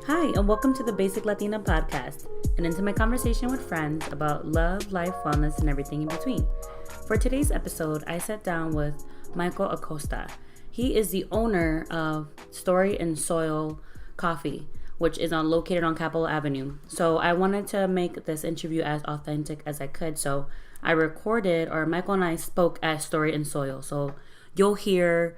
Hi, and welcome to the Basic Latina podcast, an intimate conversation with friends about love, life, wellness, and everything in between. For today's episode, I sat down with Michael Acosta. He is the owner of Story and Soil Coffee, which is located on Capitol Avenue. So I wanted to make this interview as authentic as I could. So I recorded, or Michael and I spoke at Story and Soil. So you'll hear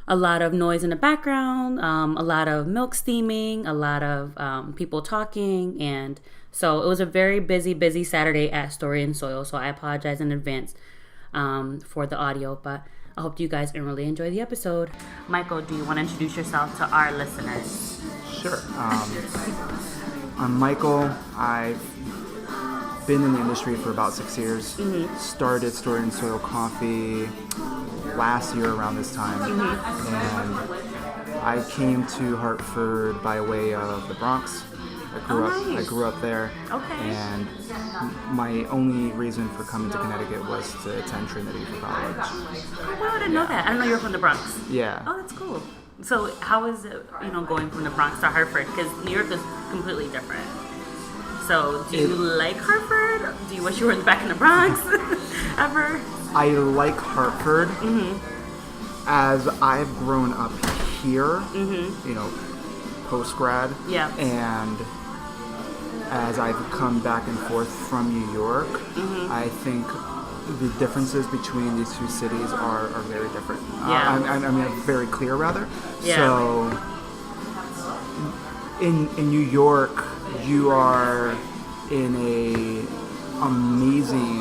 a lot of noise in the background, a lot of milk steaming, a lot of people talking. And so it was a very busy Saturday at Story and Soil. So I apologize in advance for the audio, but I hope you guys can really enjoy the episode. Michael, do you want to introduce yourself to our listeners? Sure. I'm Michael. I've been in the industry for about 6 years. Mm-hmm. Started Story and Soil Coffee last year around this time. Mm-hmm. And I came to Hartford by way of the Bronx. I grew up there. Okay. And my only reason for coming to Connecticut was to attend Trinity for college. Oh, wow, I didn't know that. I didn't know you were from the Bronx. Yeah. Oh, that's cool. So how is it, going from the Bronx to Hartford? Because New York is completely different. So do you like Hartford? Do you wish you were back in the Bronx ever? I like Hartford. Mm-hmm. As I've grown up here, mm-hmm. Post-grad. Yeah. And as I've come back and forth from New York, mm-hmm. I think the differences between these two cities are very different. Yeah. I mean, very clear, rather. Yeah. So, in New York, you are in a amazing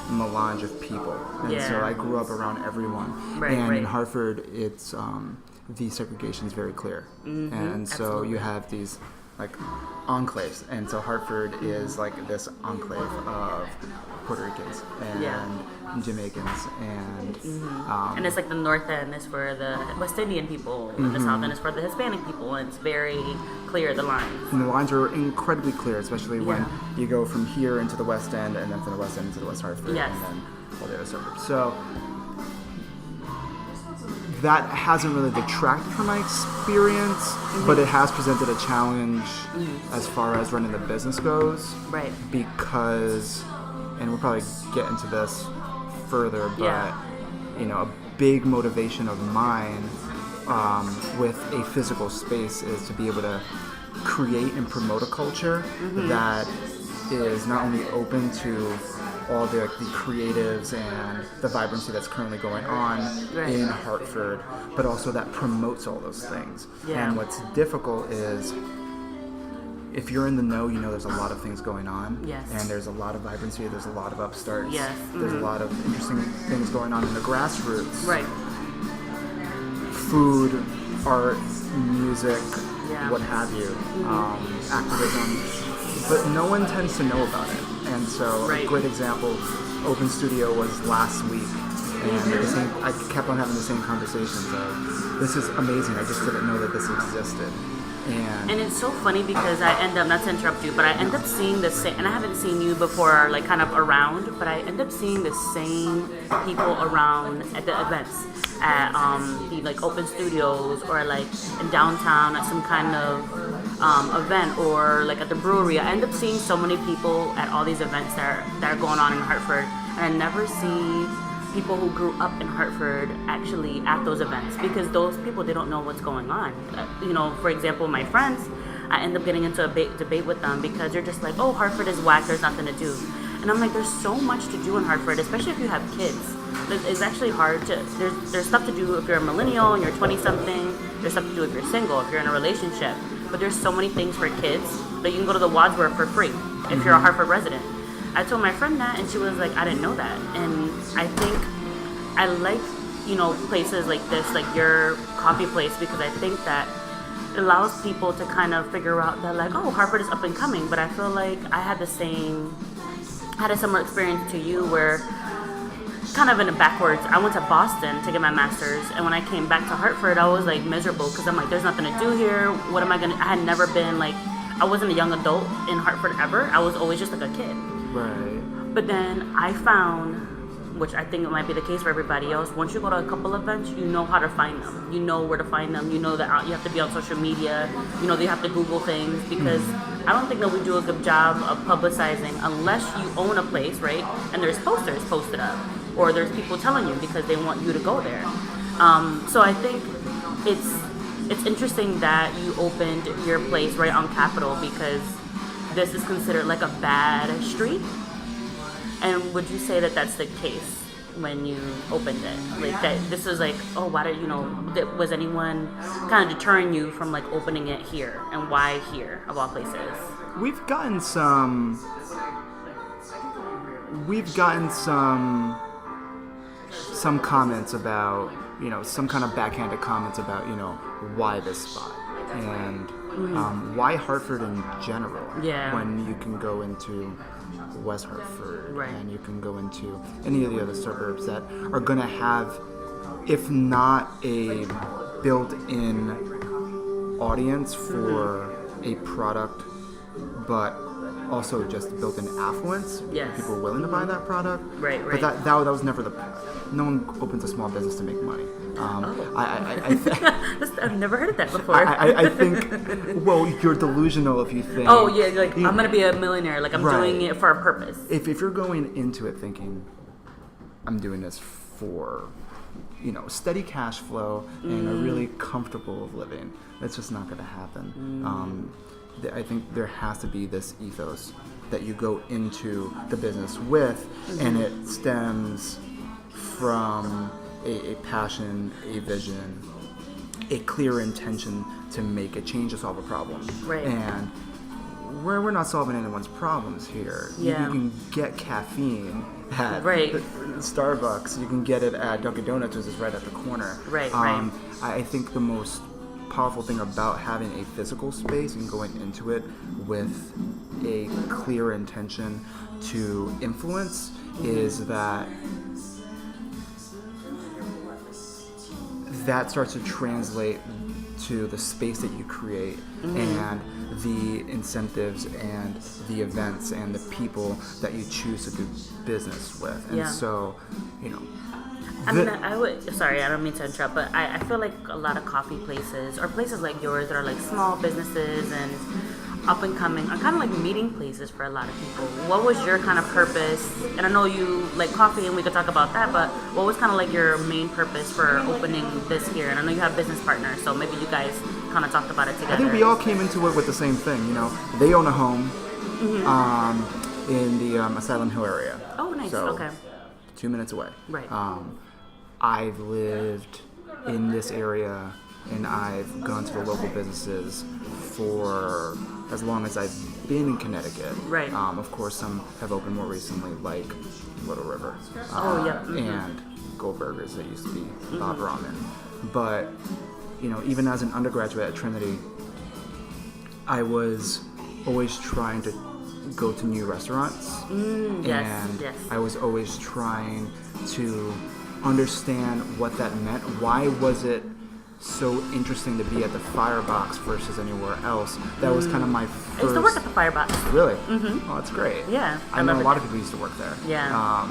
melange of people. And so I grew up around everyone. Right, and in Hartford, it's the segregation is very clear. Mm-hmm. And so Absolutely. You have these enclaves, and so Hartford is this enclave of Puerto Ricans and Jamaicans and mm-hmm. And it's the north end is for the West Indian people, mm-hmm. and the south end is for the Hispanic people, and it's very clear, the lines. And the lines are incredibly clear, especially when you go from here into the West End, and then from the West End into the West Hartford, and then all the other suburbs. So that hasn't really detracted from my experience, mm-hmm. but it has presented a challenge as far as running the business goes. Right. Because, and we'll probably get into this further, but a big motivation of mine with a physical space is to be able to create and promote a culture mm-hmm. that is not only open to all the creatives and the vibrancy that's currently going on in Hartford, but also that promotes all those things. Yeah. And what's difficult is if you're in the know, there's a lot of things going on. Yes. And there's a lot of vibrancy, there's a lot of upstarts. Yes. Mm-hmm. There's a lot of interesting things going on in the grassroots. Right. Food, art, music, what have you, mm-hmm. Activism. But no one tends to know about it. And so a great example, Open Studio was last week, and I kept on having the same conversations of, this is amazing, I just didn't know that this existed. And it's so funny because I end up, not to interrupt you, but I end up seeing the same, and I haven't seen you before, kind of around, but I end up seeing the same people around at the events, at the Open Studios, or in downtown at some kind of event, or at the brewery. I end up seeing so many people at all these events that are going on in Hartford, and I never see people who grew up in Hartford actually at those events, because those people, they don't know what's going on. For example, my friends, I end up getting into a debate with them because they're just oh, Hartford is whack, there's nothing to do. And I'm there's so much to do in Hartford, especially if you have kids. It's actually hard to, there's stuff to do if you're a millennial and you're 20-something, there's stuff to do if you're single, if you're in a relationship. But there's so many things for kids that you can go to the Wadsworth for free if you're a Hartford resident. I told my friend that, and she was I didn't know that. And I think I like, places like this, your coffee place, because I think that it allows people to kind of figure out that oh, Hartford is up and coming. But I feel I had a similar experience to you, where kind of in the backwards, I went to Boston to get my master's, and when I came back to Hartford, I was miserable, because I'm there's nothing to do here. What am I gonna? I had never been I wasn't a young adult in Hartford ever. I was always just a kid. Right. But then I found which I think it might be the case for everybody else, once you go to a couple events, you know how to find them. You know where to find them. You know that you have to be on social media. You know that you have to Google things, because I don't think that we do a good job of publicizing unless you own a place, right? And there's posters posted up, or there's people telling you because they want you to go there. So I think it's interesting that you opened your place right on Capitol, because this is considered like a bad street. And would you say that that's the case when you opened it? Like that this is like, oh, why did was anyone kind of deterring you from like opening it here, and why here of all places? We've gotten some comments about, some kind of backhanded comments about, why this spot, and why Hartford in general. Yeah. When you can go into West Hartford, right, and you can go into any of the other suburbs that are going to have, if not a built-in audience for a product, but also just built-in affluence. Yes. People willing to buy that product. Right. But that was never no one opens a small business to make money. I've never heard of that before. I think, well, you're delusional if you think. Oh yeah, like I'm gonna be a millionaire. Like I'm doing it for a purpose. If you're going into it thinking, I'm doing this for, steady cash flow and a really comfortable living, that's just not gonna happen. I think there has to be this ethos that you go into the business with, and it stems from a passion, a vision, a clear intention to make a change, to solve a problem. Right. And we're not solving anyone's problems here. Yeah. You can get caffeine at right. Starbucks. You can get it at Dunkin' Donuts, which is right at the corner. Right. I think the most powerful thing about having a physical space and going into it with a clear intention to influence is that starts to translate to the space that you create and the incentives and the events and the people that you choose to do business with. And so, sorry, I don't mean to interrupt, but I feel like a lot of coffee places, or places like yours that are like small businesses and up and coming, are kind of like meeting places for a lot of people. What was your kind of purpose? And I know you like coffee, and we could talk about that, but what was kind of like your main purpose for opening this here? And I know you have business partners, so maybe you guys kind of talked about it together. I think we all came into it with the same thing. They own a home in the Asylum Hill area. Oh, nice. So, okay. 2 minutes away. Right. I've lived in this area, and I've gone to the local businesses for as long as I've been in Connecticut. Right. Of course, some have opened more recently, like Little River. And Goldberger's that used to be Bob Ramen. But, even as an undergraduate at Trinity, I was always trying to go to new restaurants. Yes. I was always trying to understand what that meant. Why was it so interesting to be at the Firebox versus anywhere else? That was kind of my first... I used to work at the Firebox. Really? Oh, that's great. Yeah. I know a lot of people used to work there. Yeah. I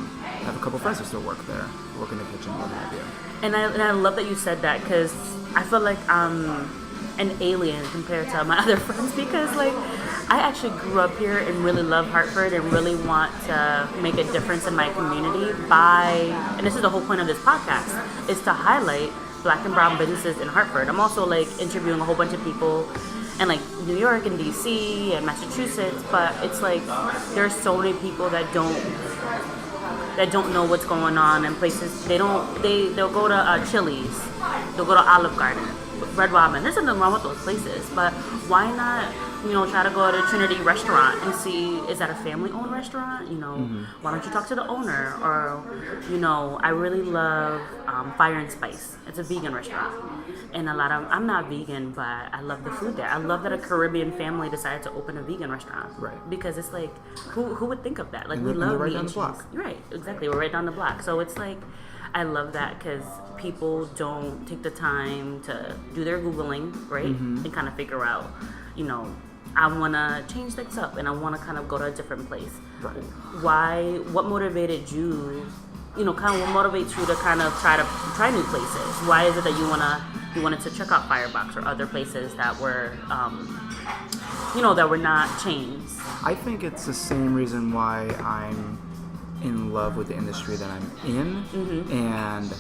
have a couple friends who still work there, work in the kitchen, what have you. And I love that you said that, because I feel like I'm an alien compared to my other friends, because like I actually grew up here and really love Hartford and really want to make a difference in my community and this is the whole point of this podcast, is to highlight Black and brown businesses in Hartford. I'm also like interviewing a whole bunch of people in like New York and DC and Massachusetts, but it's like there's so many people that don't know what's going on in places. They'll go to Chili's, they'll go to Olive Garden, Red Robin. There's nothing wrong with those places, but why not try to go to Trinity restaurant and see, is that a family-owned restaurant? Why don't you talk to the owner? Or, I really love Fire and Spice. It's a vegan restaurant. And I'm not vegan, but I love the food there. I love that a Caribbean family decided to open a vegan restaurant. Right. Because it's like, who would think of that? Like, we and love right vegan down the block. Right, exactly. We're right down the block. So it's like, I love that because people don't take the time to do their Googling, right? And kind of figure out, I want to change things up and I want to kind of go to a different place. Right. What motivated you kind of what motivates you to kind of try new places? Why is it that you wanted to check out Firebox or other places that were, that were not chains? I think it's the same reason why I'm in love with the industry that I'm in, and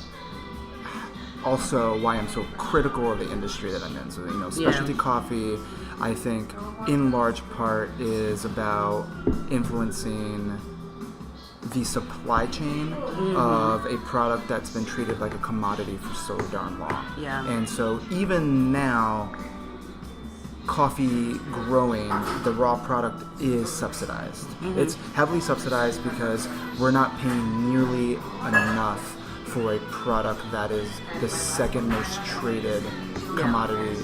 also why I'm so critical of the industry that I'm in. So, specialty coffee, I think, in large part, is about influencing the supply chain of a product that's been treated like a commodity for so darn long. Yeah. And so even now, coffee growing, the raw product is subsidized. It's heavily subsidized because we're not paying nearly enough for a product that is the second most traded commodity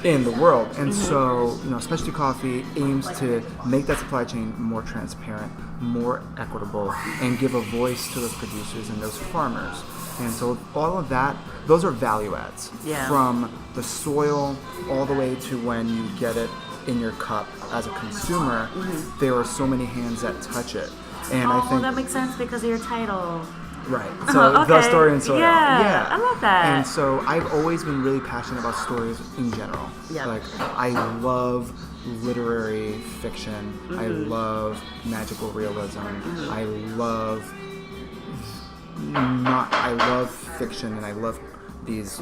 in the world. And so, specialty coffee aims to make that supply chain more transparent, more equitable, and give a voice to those producers and those farmers. And so all of that, those are value adds. Yeah. From the soil all the way to when you get it in your cup as a consumer, there are so many hands that touch it. And I think that makes sense because of your title. Right. So the story and soil. Yeah, I love that. And so I've always been really passionate about stories in general. Yeah. Like, I love literary fiction. I love magical realism. I love fiction, and I love these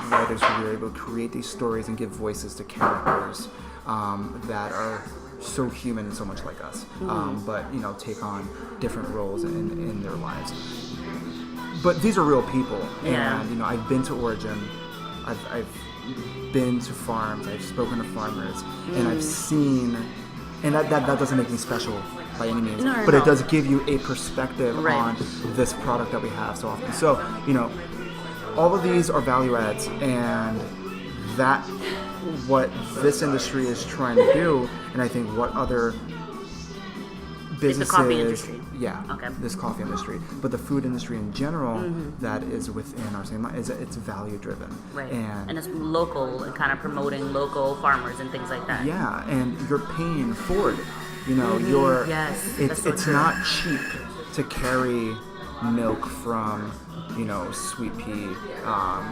writers who are able to create these stories and give voices to characters that are so human and so much like us, but take on different roles in their lives. But these are real people, and I've been to Origin, I've been to farms, I've spoken to farmers, and I've seen, and that doesn't make me special by any means, but it does give you a perspective on this product that we have so often. So all of these are value adds, and that what this industry is trying to do, and I think what other businesses, the coffee industry. This coffee industry, but the food industry in general that is within our same line, it's value driven, right? And it's local and kind of promoting local farmers and things like that. Yeah, and you're paying for it. It's not cheap to carry milk from Sweet Pea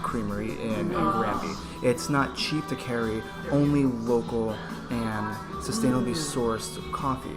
Creamery in Granby. It's not cheap to carry only local and sustainably sourced coffee.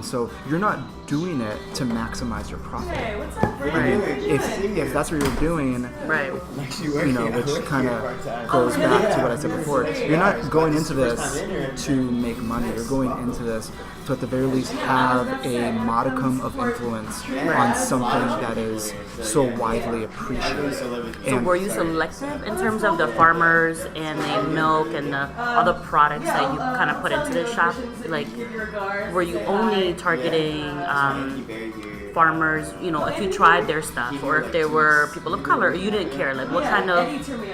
So you're not doing it to maximize your profit. Hey, what's up, If that's what you're doing, which kind of goes back to what I said before, you're not going into this to make money. You're going into this to at the very least have a modicum of influence on something that is so widely appreciated. So were you selective in terms of the farmers and the milk and the other products that you kind of put into the shop? Like, were you only targeting farmers, if you tried their stuff, or if there were people of color, you didn't care? Like,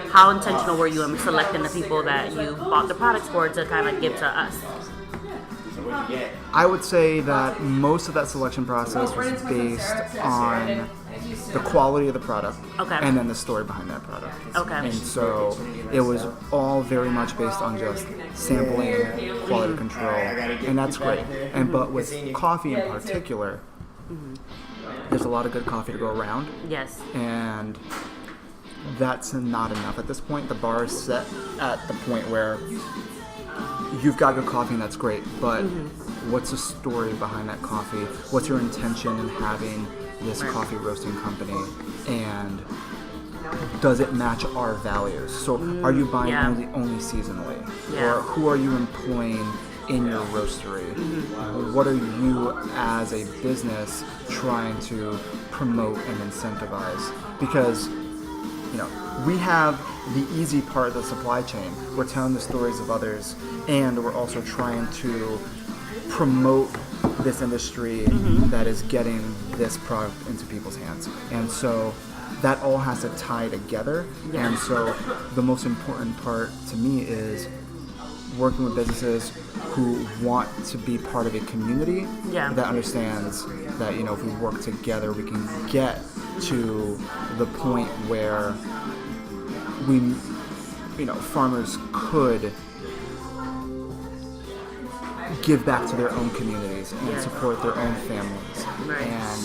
how intentional were you in selecting the people that you bought the products for to kind of give to us? I would say that most of that selection process was based on the quality of the product, and then the story behind that product. And so it was all very much based on just sampling, quality control, and that's great. But with coffee in particular, there's a lot of good coffee to go around. Yes. And that's not enough at this point. The bar is set at the point where you've got good coffee and that's great, but what's the story behind that coffee? What's your intention in having this coffee roasting company, and does it match our values? So are you buying only seasonally? Or who are you employing in your roastery? What are you as a business trying to promote and incentivize? Because we have the easy part of the supply chain. We're telling the stories of others, and we're also trying to promote this industry that is getting this product into people's hands. And so that all has to tie together. And so the most important part to me is working with businesses who want to be part of a community that understands that, if we work together, we can get to the point where we, farmers could give back to their own communities and support their own families. And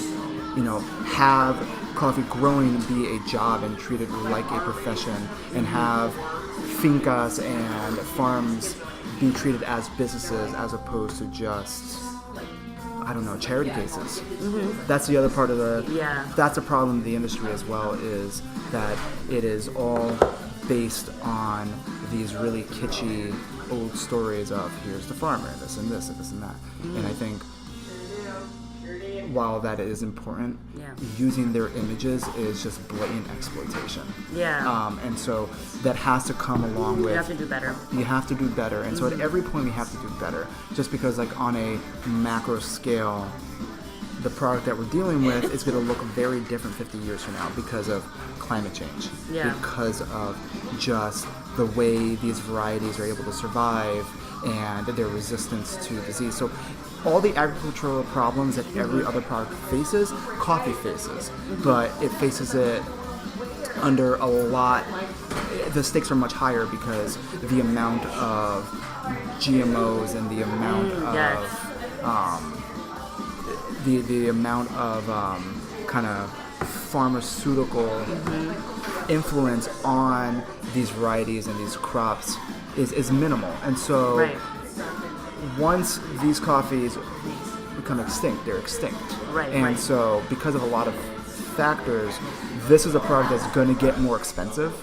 have coffee growing be a job and treat it like a profession, and have fincas and farms be treated as businesses as opposed to just, I don't know, charity cases. That's the other part of that's a problem in the industry as well, is that it is all based on these really kitschy old stories of here's the farmer, this and this and this and that. And I think while that is important, using their images is just blatant exploitation. And so that has to come along with... You have to do better. You have to do better. And so at every point we have to do better. Just because like on a macro scale, the product that we're dealing with is going to look very different 50 years from now because of climate change. Because of just the way these varieties are able to survive and their resistance to disease. So all the agricultural problems that every other product faces, coffee faces, but it faces it under a lot. The stakes are much higher because the amount of GMOs and the amount of the amount of kind of pharmaceutical influence on these varieties and these crops is minimal. And so once these coffees become extinct, they're extinct. So because of a lot of factors, this is a product that's going to get more expensive.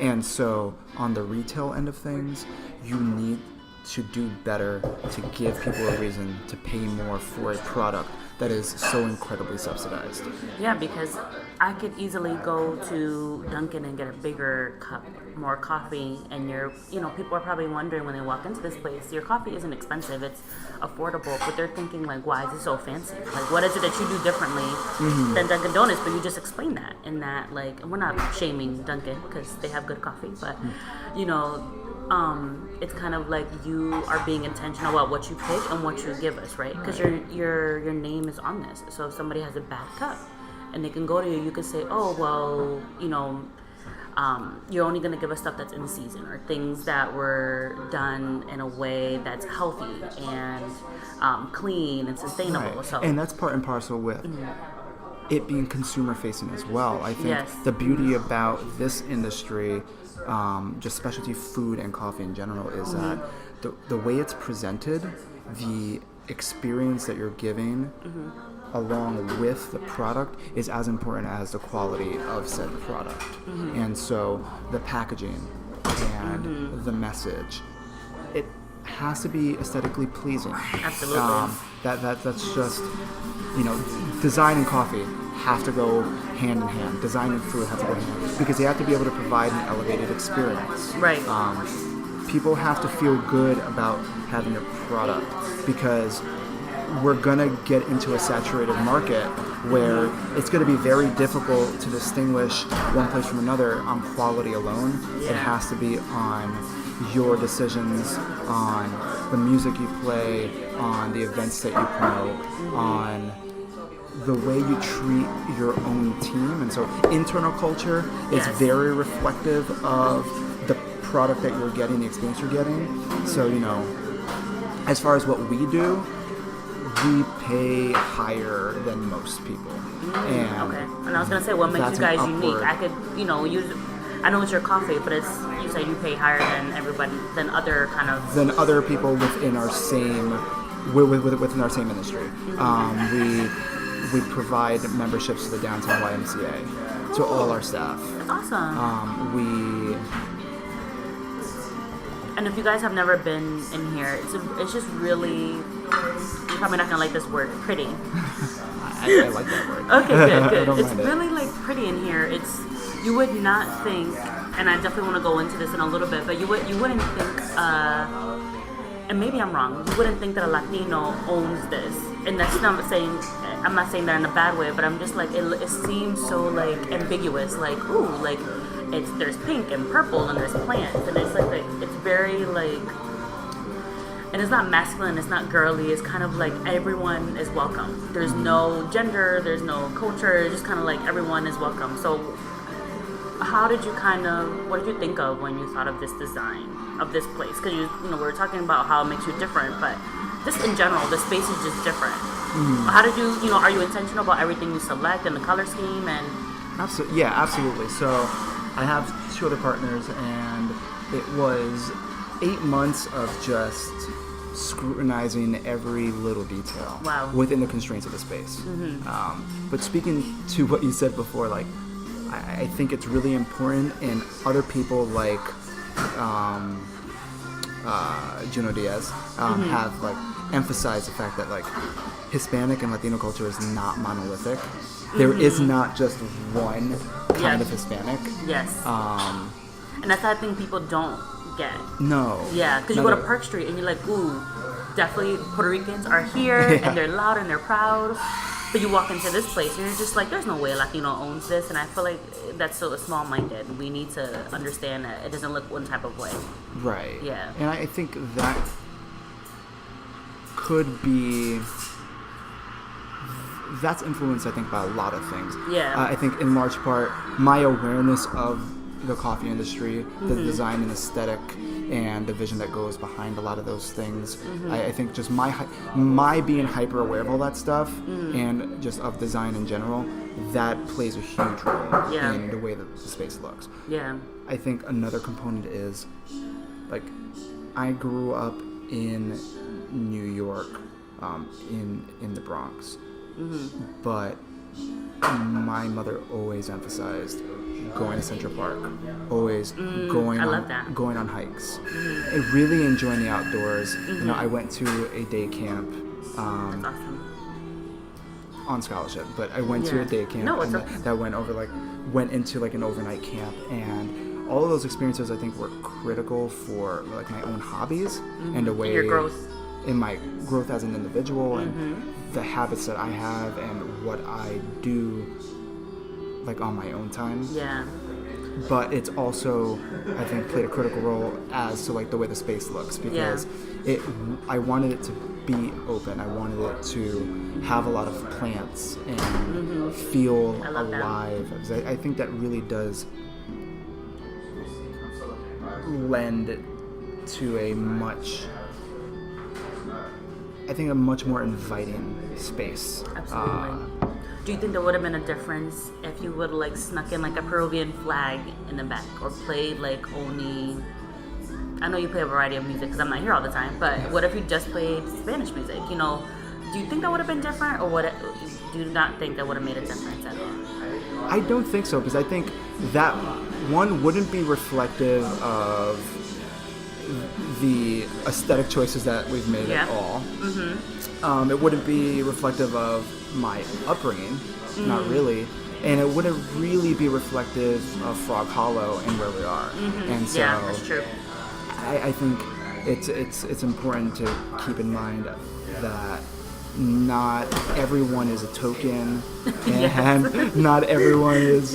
And so on the retail end of things, you need to do better to give people a reason to pay more for a product that is so incredibly subsidized. Yeah, because I could easily go to Dunkin' and get a bigger cup, more coffee, and people are probably wondering when they walk into this place, your coffee isn't expensive, it's affordable, but they're thinking like, why is it so fancy? Like, what is it that you do differently than Dunkin' Donuts? But you just explained that, in that, like, and we're not shaming Dunkin' because they have good coffee, but it's kind of like you are being intentional about what you pick and what you give us, right? Because your name is on this. So if somebody has a bad cup and they can go to you, you can say, oh, well, you're only going to give us stuff that's in season, or things that were done in a way that's healthy and clean and sustainable. So, and that's part and parcel with it being consumer facing as well. I think the beauty about this industry, just specialty food and coffee in general, is that the way it's presented, the experience that you're giving along with the product is as important as the quality of said product. And so the packaging and the message, it has to be aesthetically pleasing. Absolutely. That's just, design and coffee have to go hand in hand. Design and food have to go hand in hand because they have to be able to provide an elevated experience. People have to feel good about having a product because we're going to get into a saturated market where it's going to be very difficult to distinguish one place from another on quality alone. It has to be on your decisions, on the music you play, on the events that you promote, on the way you treat your own team. And so internal culture is very reflective of the product that you're getting, the experience you're getting. So, as far as what we do, we pay higher than most people. And I was gonna say, what makes you guys unique? I could, use. I know it's your coffee, but you say you pay higher than everybody, than other people within our same within our same industry. We provide memberships to the downtown YMCA to all our staff. That's awesome. And if you guys have never been in here, it's just really, you're probably not gonna like this word, pretty. I like that word. Okay, good. It's really like pretty in here. You would not think, and I definitely want to go into this in a little bit, but you wouldn't think, and maybe I'm wrong, you wouldn't think that a Latino owns this. And that's not saying, I'm not saying that in a bad way, but I'm just like, it seems so like ambiguous, like, ooh, like, there's pink and purple and there's plants, and it's like it's very like, and it's not masculine, it's not girly, it's kind of like everyone is welcome. There's no gender, there's no culture, it's just kind of like everyone is welcome. So what did you think of when you thought of this design of this place? Because we were talking about how it makes you different, but just in general, the space is just different. How did you, are you intentional about everything you select and the color scheme and? Absolutely, yeah, absolutely. So I have 2 other partners, and it was 8 months of just scrutinizing every little detail within the constraints of the space. But speaking to what you said before, like, I think it's really important, and other people like Juno Diaz have like emphasized the fact that like Hispanic and Latino culture is not monolithic. There is not just one kind of Hispanic. Yes. And that's that thing people don't get. No. Yeah, because you go to Park Street and you're like, ooh, definitely Puerto Ricans are here and they're loud and they're proud. But you walk into this place and you're just like, there's no way a Latino owns this. And I feel like that's so small-minded. We need to understand that it doesn't look one type of way. Right. Yeah. And I think that could be... That's influenced, I think, by a lot of things. Yeah. I think in large part, my awareness of the coffee industry, the design and aesthetic, and the vision that goes behind a lot of those things. I think just my being hyper aware of all that stuff and just of design in general, that plays a huge role in the way that the space looks. Yeah. I think another component is, like, I grew up in New York, in the Bronx, but my mother always emphasized going to Central Park, always going on hikes, and really enjoying the outdoors. You know, I went to a day camp on scholarship, but I went to a day camp that went into an overnight camp, and all of those experiences I think were critical for like my own hobbies and the way your growth. In my growth as an individual and the habits that I have and what I do like on my own time. Yeah. But it's also, I think, played a critical role as to like the way the space looks, because I wanted it to be open. I wanted it to have a lot of plants and feel alive. I think that really does lend to a much more inviting space. Absolutely. Do you think there would have been a difference if you would have like snuck in like a Peruvian flag in the back, or played like only? I know you play a variety of music because I'm not here all the time, but what if you just played Spanish music? You know, do you think that would have been different, or do you not think that would have made a difference at all? I don't think so, because I think that one wouldn't be reflective of the aesthetic choices that we've made at all. It wouldn't be reflective of my upbringing, not really, and it wouldn't really be reflective of Frog Hollow and where we are. And so, yeah, that's true. I think it's important to keep in mind that not everyone is a token, and not everyone is,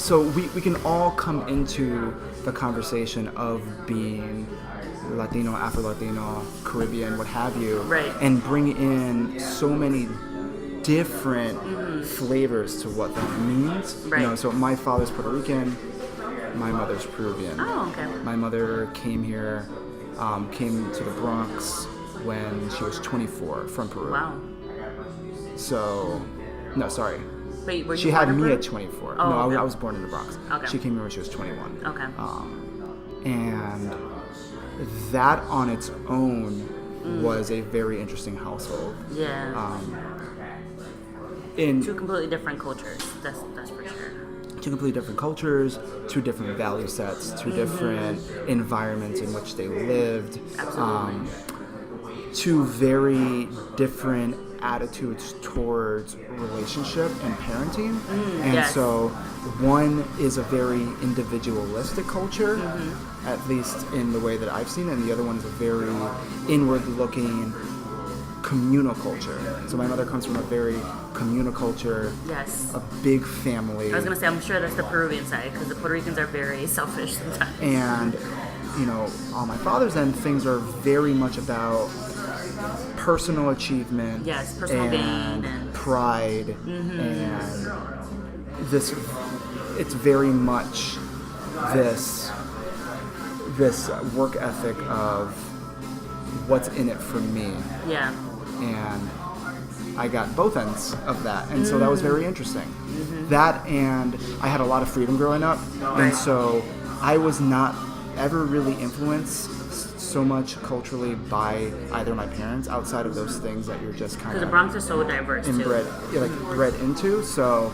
so we can all come into the conversation of being Latino, Afro-Latino, Caribbean, what have you, and bring in so many different flavors to what that means. You know, so my father's Puerto Rican, my mother's Peruvian. Oh, okay. My mother came here, came to the Bronx when she was 24 from Peru. Wow. So, no, sorry. Wait, were you she had me at 24. Oh, no, okay. I was born in the Bronx. Okay. She came here when she was 21. Okay. And that on its own was a very interesting household. Yeah. In two completely different cultures. That's for sure. Two completely different cultures, two different value sets, two different environments in which they lived. Absolutely. Two very different attitudes towards relationship and parenting. And so one is a very individualistic culture, at least in the way that I've seen it, and the other one is a very inward-looking communal culture. So my mother comes from a very communal culture, a big family. I was going to say, I'm sure that's the Peruvian side, because the Puerto Ricans are very selfish sometimes. And, you know, on my father's end, things are very much about personal achievement, personal gain and pride, and this. It's very much this work ethic of what's in it for me. Yeah. And I got both ends of that, and so that was very interesting. That, and I had a lot of freedom growing up, and so I was not ever really influenced so much culturally by either my parents, outside of those things that you're just kind of because the Bronx is so diverse inbred, too. Bred into. So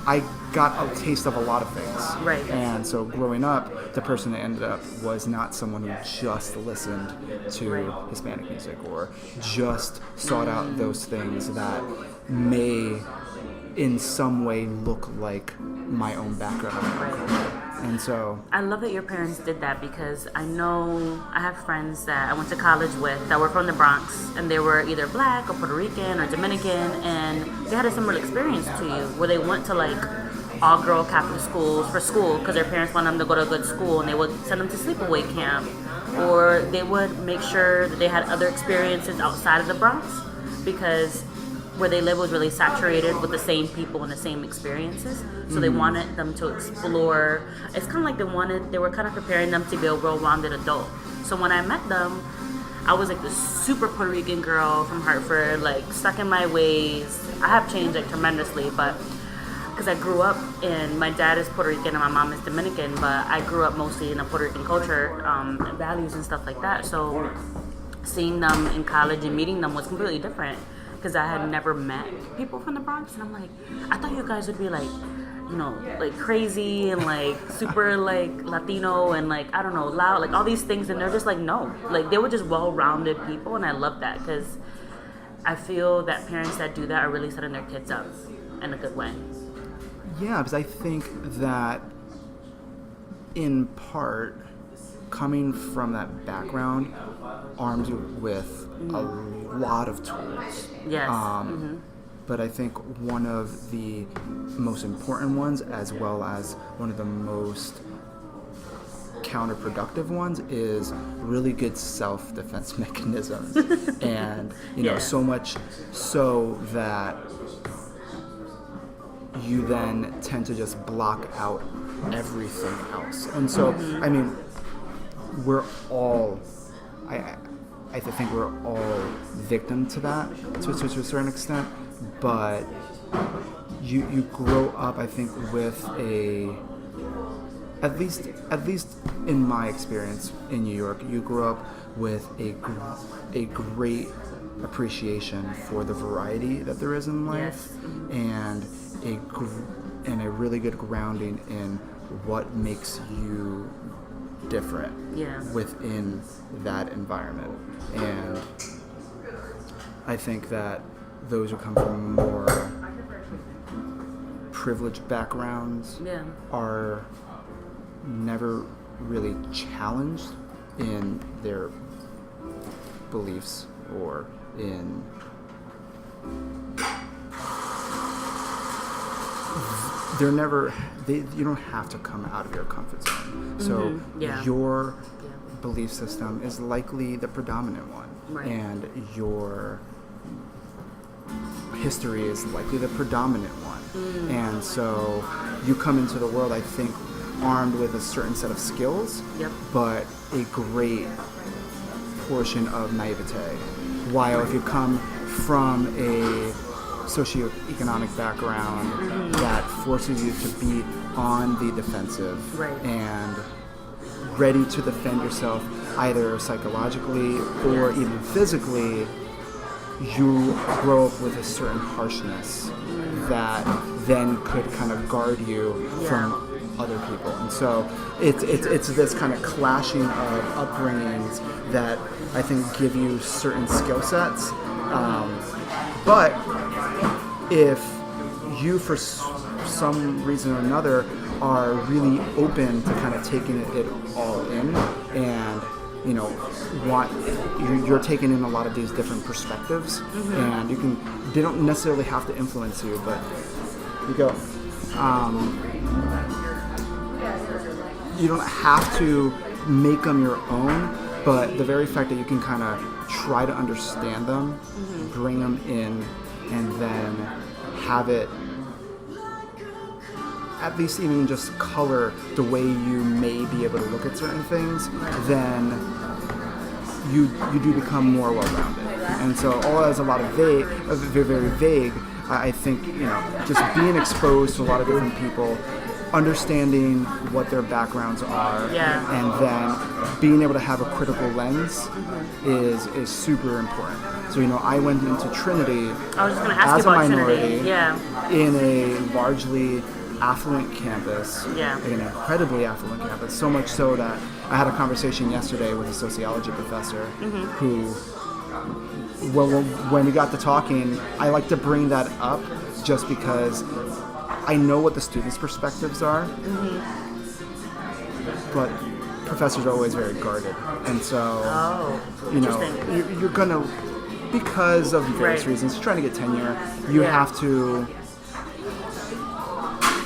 I got a taste of a lot of things. Right. And so growing up, the person that ended up was not someone who just listened to Hispanic music or just sought out those things that may in some way look like my own background and my own culture. And so I love that your parents did that, because I know I have friends that I went to college with that were from the Bronx, and they were either black or Puerto Rican or Dominican, and they had a similar experience to you where they went to like all girl Catholic schools for school because their parents wanted them to go to a good school, and they would send them to sleepaway camp, or they would make sure that they had other experiences outside of the Bronx because where they live was really saturated with the same people and the same experiences. So they wanted them to explore. It's kind of like they were kind of preparing them to be a well-rounded adult. So when I met them, I was like this super Puerto Rican girl from Hartford, like stuck in my ways. I have changed like tremendously, but because I grew up my dad is Puerto Rican and my mom is Dominican, but I grew up mostly in a Puerto Rican culture, and values and stuff like that. So seeing them in college and meeting them was completely different, because I had never met people from the Bronx, and I'm like, I thought you guys would be like, you know, like crazy and like super like Latino and like, I don't know, loud, like all these things, and they're just like, no, like they were just well-rounded people, and I love that, because I feel that parents that do that are really setting their kids up in a good way. yeah, because I think that in part, coming from that background arms you with a lot of tools. Yes. But I think one of the most important ones, as well as one of the most counterproductive ones, is really good self-defense mechanisms. And, you know, so much so that you then tend to just block out everything else. And so, I mean, we're all, I think we're all victim to that to a certain extent, but you grow up, I think, with at least in my experience in New York, you grow up with a great appreciation for the variety that there is in life, and a really good grounding in what makes you different within that environment. And I think that those who come from more privileged backgrounds are never really challenged in their beliefs or in you don't have to come out of your comfort zone. So your belief system is likely the predominant one, and your history is likely the predominant one. And so you come into the world, I think, armed with a certain set of skills, but a great portion of naivete. While if you come from a socioeconomic background that forces you to be on the defensive and ready to defend yourself either psychologically or even physically, you grow up with a certain harshness that then could kind of guard you from other people. And so it's this kind of clashing of upbringings that I think give you certain skill sets. But if you, for some reason or another, are really open to kind of taking it all in, and you know, you're taking in a lot of these different perspectives, and they don't necessarily have to influence you, but you go. You don't have to make them your own, but the very fact that you can kind of try to understand them, bring them in, and then have it at least even just color the way you may be able to look at certain things, then you do become more well-rounded. And so all that is a lot of very, very vague. I think, just being exposed to a lot of different people, understanding what their backgrounds are, and then being able to have a critical lens is super important. So, I went into Trinity I was just going to ask as you a about minority Trinity. in a largely affluent campus, Yeah. like an incredibly affluent campus, so much so that I had a conversation yesterday with a sociology professor who, when we got to talking, I like to bring that up just because I know what the students' perspectives are, but professors are always very guarded, and so you're gonna, because of various reasons, you're trying to get tenure, you have to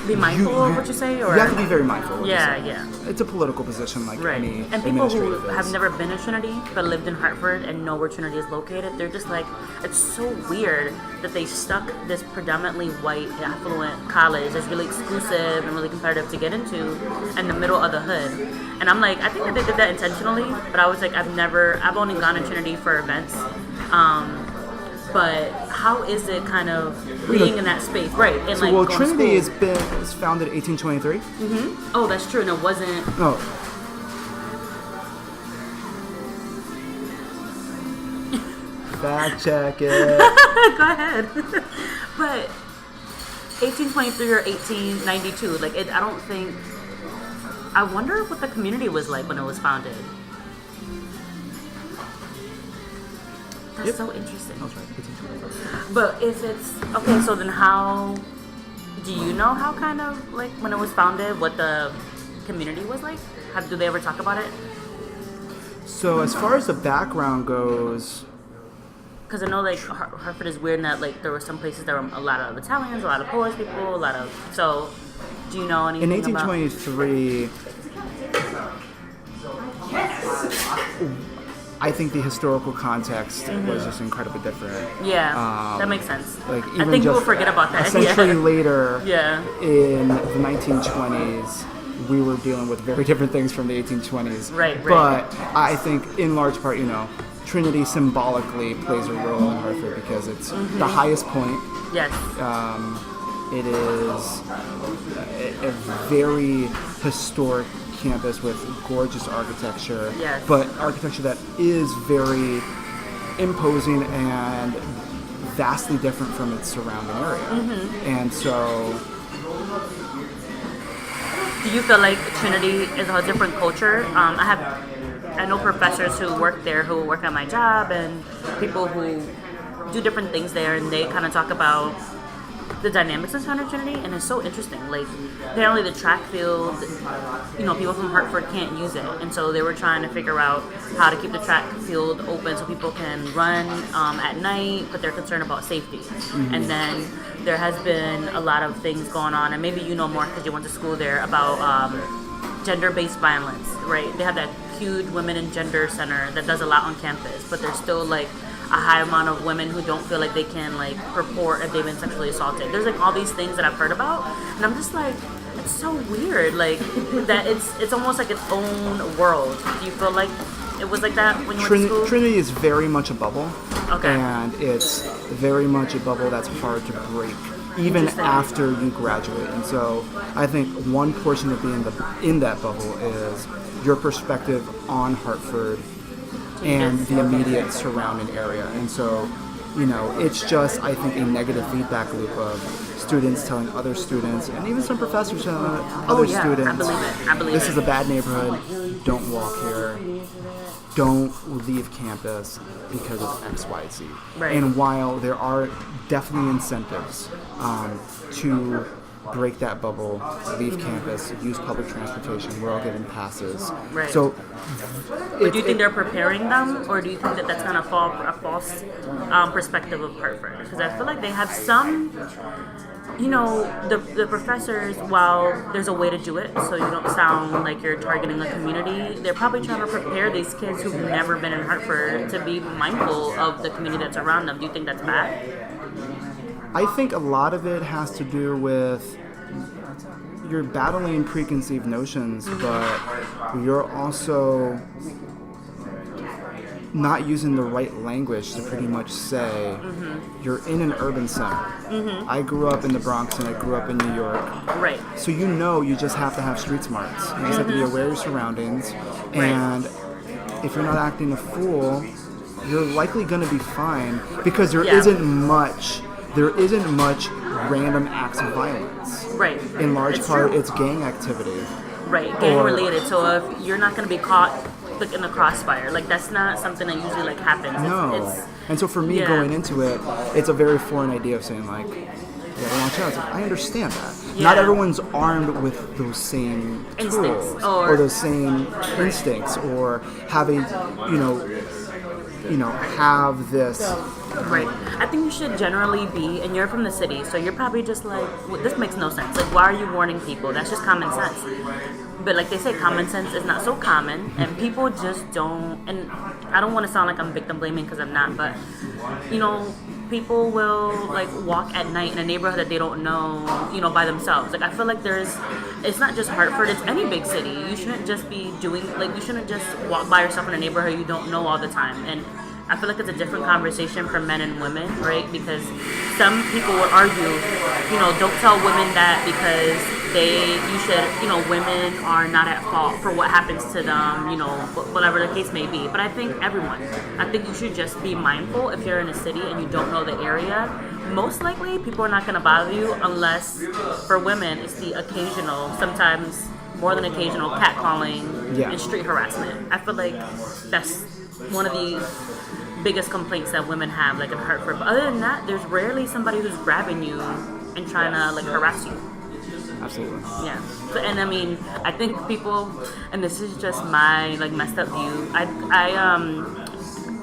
be mindful of what you say, or you have to be very mindful of what you say. Yeah. It's a political position like any and people who administrative is. have never been to Trinity but lived in Hartford and know where Trinity is located, they're just like, it's so weird that they stuck this predominantly white, affluent college that's really exclusive and really competitive to get into in the middle of the hood. And I'm like, I think that they did that intentionally, but I was like, I've only gone to Trinity for events. But how is it kind of being in that space, right? And So, Trinity is founded in 1823. Oh, that's true. And it wasn't. Oh. Fact check it. Go ahead. But 1823 or 1892, I don't think. I wonder what the community was like when it was founded. That's so interesting. That's right. 1823. But if it's okay, so then how do you know how kind of when it was founded, what the community was like? Do they ever talk about it? So as far as the background goes, because I know Hartford is weird in that there were some places there were a lot of Italians, a lot of Polish people, so do you know anything in 1823, I think the historical context was just incredibly different. Yeah, that makes sense. Even I think people forget about that. A century later, in the 1920s, we were dealing with very different things from the 1820s. Right. But I think, in large part, Trinity symbolically plays a role in Hartford because it's the highest point. Yes. It is a very historic campus with gorgeous architecture, but architecture that is very imposing and vastly different from its surrounding area. And so, do you feel like Trinity is a different culture? I know professors who work there who work at my job and people who do different things there, and they kind of talk about the dynamics of Trinity, and it's so interesting. Apparently the track field, people from Hartford can't use it, and so they were trying to figure out how to keep the track field open so people can run at night, but they're concerned about safety. And then there has been a lot of things going on, and maybe you know more because you went to school there, about gender-based violence, right? They have that huge Women and Gender Center that does a lot on campus, but there's still a high amount of women who don't feel like they can report if they've been sexually assaulted. There's all these things that I've heard about, and I'm just it's so weird, that it's almost like its own world. Do you feel like it was like that when you went to school? Trinity is very much a bubble, okay, and it's very much a bubble that's hard to break, even after you graduate. And so I think one portion of being in that bubble is your perspective on Hartford and the immediate surrounding area. And so, it's just, I think, a negative feedback loop of students telling other students, and even some professors telling other students, I believe this is a bad neighborhood, don't walk here, don't leave campus because of X, Y, Z. Right. And while there are definitely incentives to break that bubble, leave campus, use public transportation, we're all getting passes. Right. So, but do you think they're preparing them, or do you think that that's kind of a false perspective of Hartford? Because I feel like they have some, the professors, while there's a way to do it so you don't sound like you're targeting a community, they're probably trying to prepare these kids who've never been in Hartford to be mindful of the community that's around them. Do you think that's bad? I think a lot of it has to do with you're battling preconceived notions, but you're also not using the right language to pretty much say you're in an urban center. I grew up in the Bronx and I grew up in New York. Right. So you just have to have street smarts. You just have to be aware of your surroundings. And if you're not acting a fool, you're likely going to be fine because there isn't much random acts of violence. Right. In large part, it's gang activity. Right, gang related. So if you're not going to be caught in the crossfire, like that's not something that usually like happens. No. And so for me going into it, it's a very foreign idea of saying like, watch out. I understand that. Yeah. Not everyone's armed with those same tools or those same instincts or having, have this. Right. I think you should generally be, and you're from the city, so you're probably just like, well, this makes no sense. Like, why are you warning people? That's just common sense. But like they say, common sense is not so common, and people just don't, and I don't want to sound like I'm victim blaming because I'm not, but, people will like walk at night in a neighborhood that they don't know, by themselves. Like I feel like it's not just Hartford, it's any big city. You shouldn't just be you shouldn't just walk by yourself in a neighborhood you don't know all the time. And I feel like it's a different conversation for men and women, right? Because some people would argue, don't tell women that because women are not at fault for what happens to them, whatever the case may be. But I think you should just be mindful if you're in a city and you don't know the area. Most likely, people are not going to bother you unless, for women, it's the occasional, sometimes more than occasional catcalling and street harassment. I feel like that's one of the biggest complaints that women have, like in Hartford. But other than that, there's rarely somebody who's grabbing you and trying to like harass you. Absolutely. Yeah. And I mean, I think people, and this is just my like messed up view.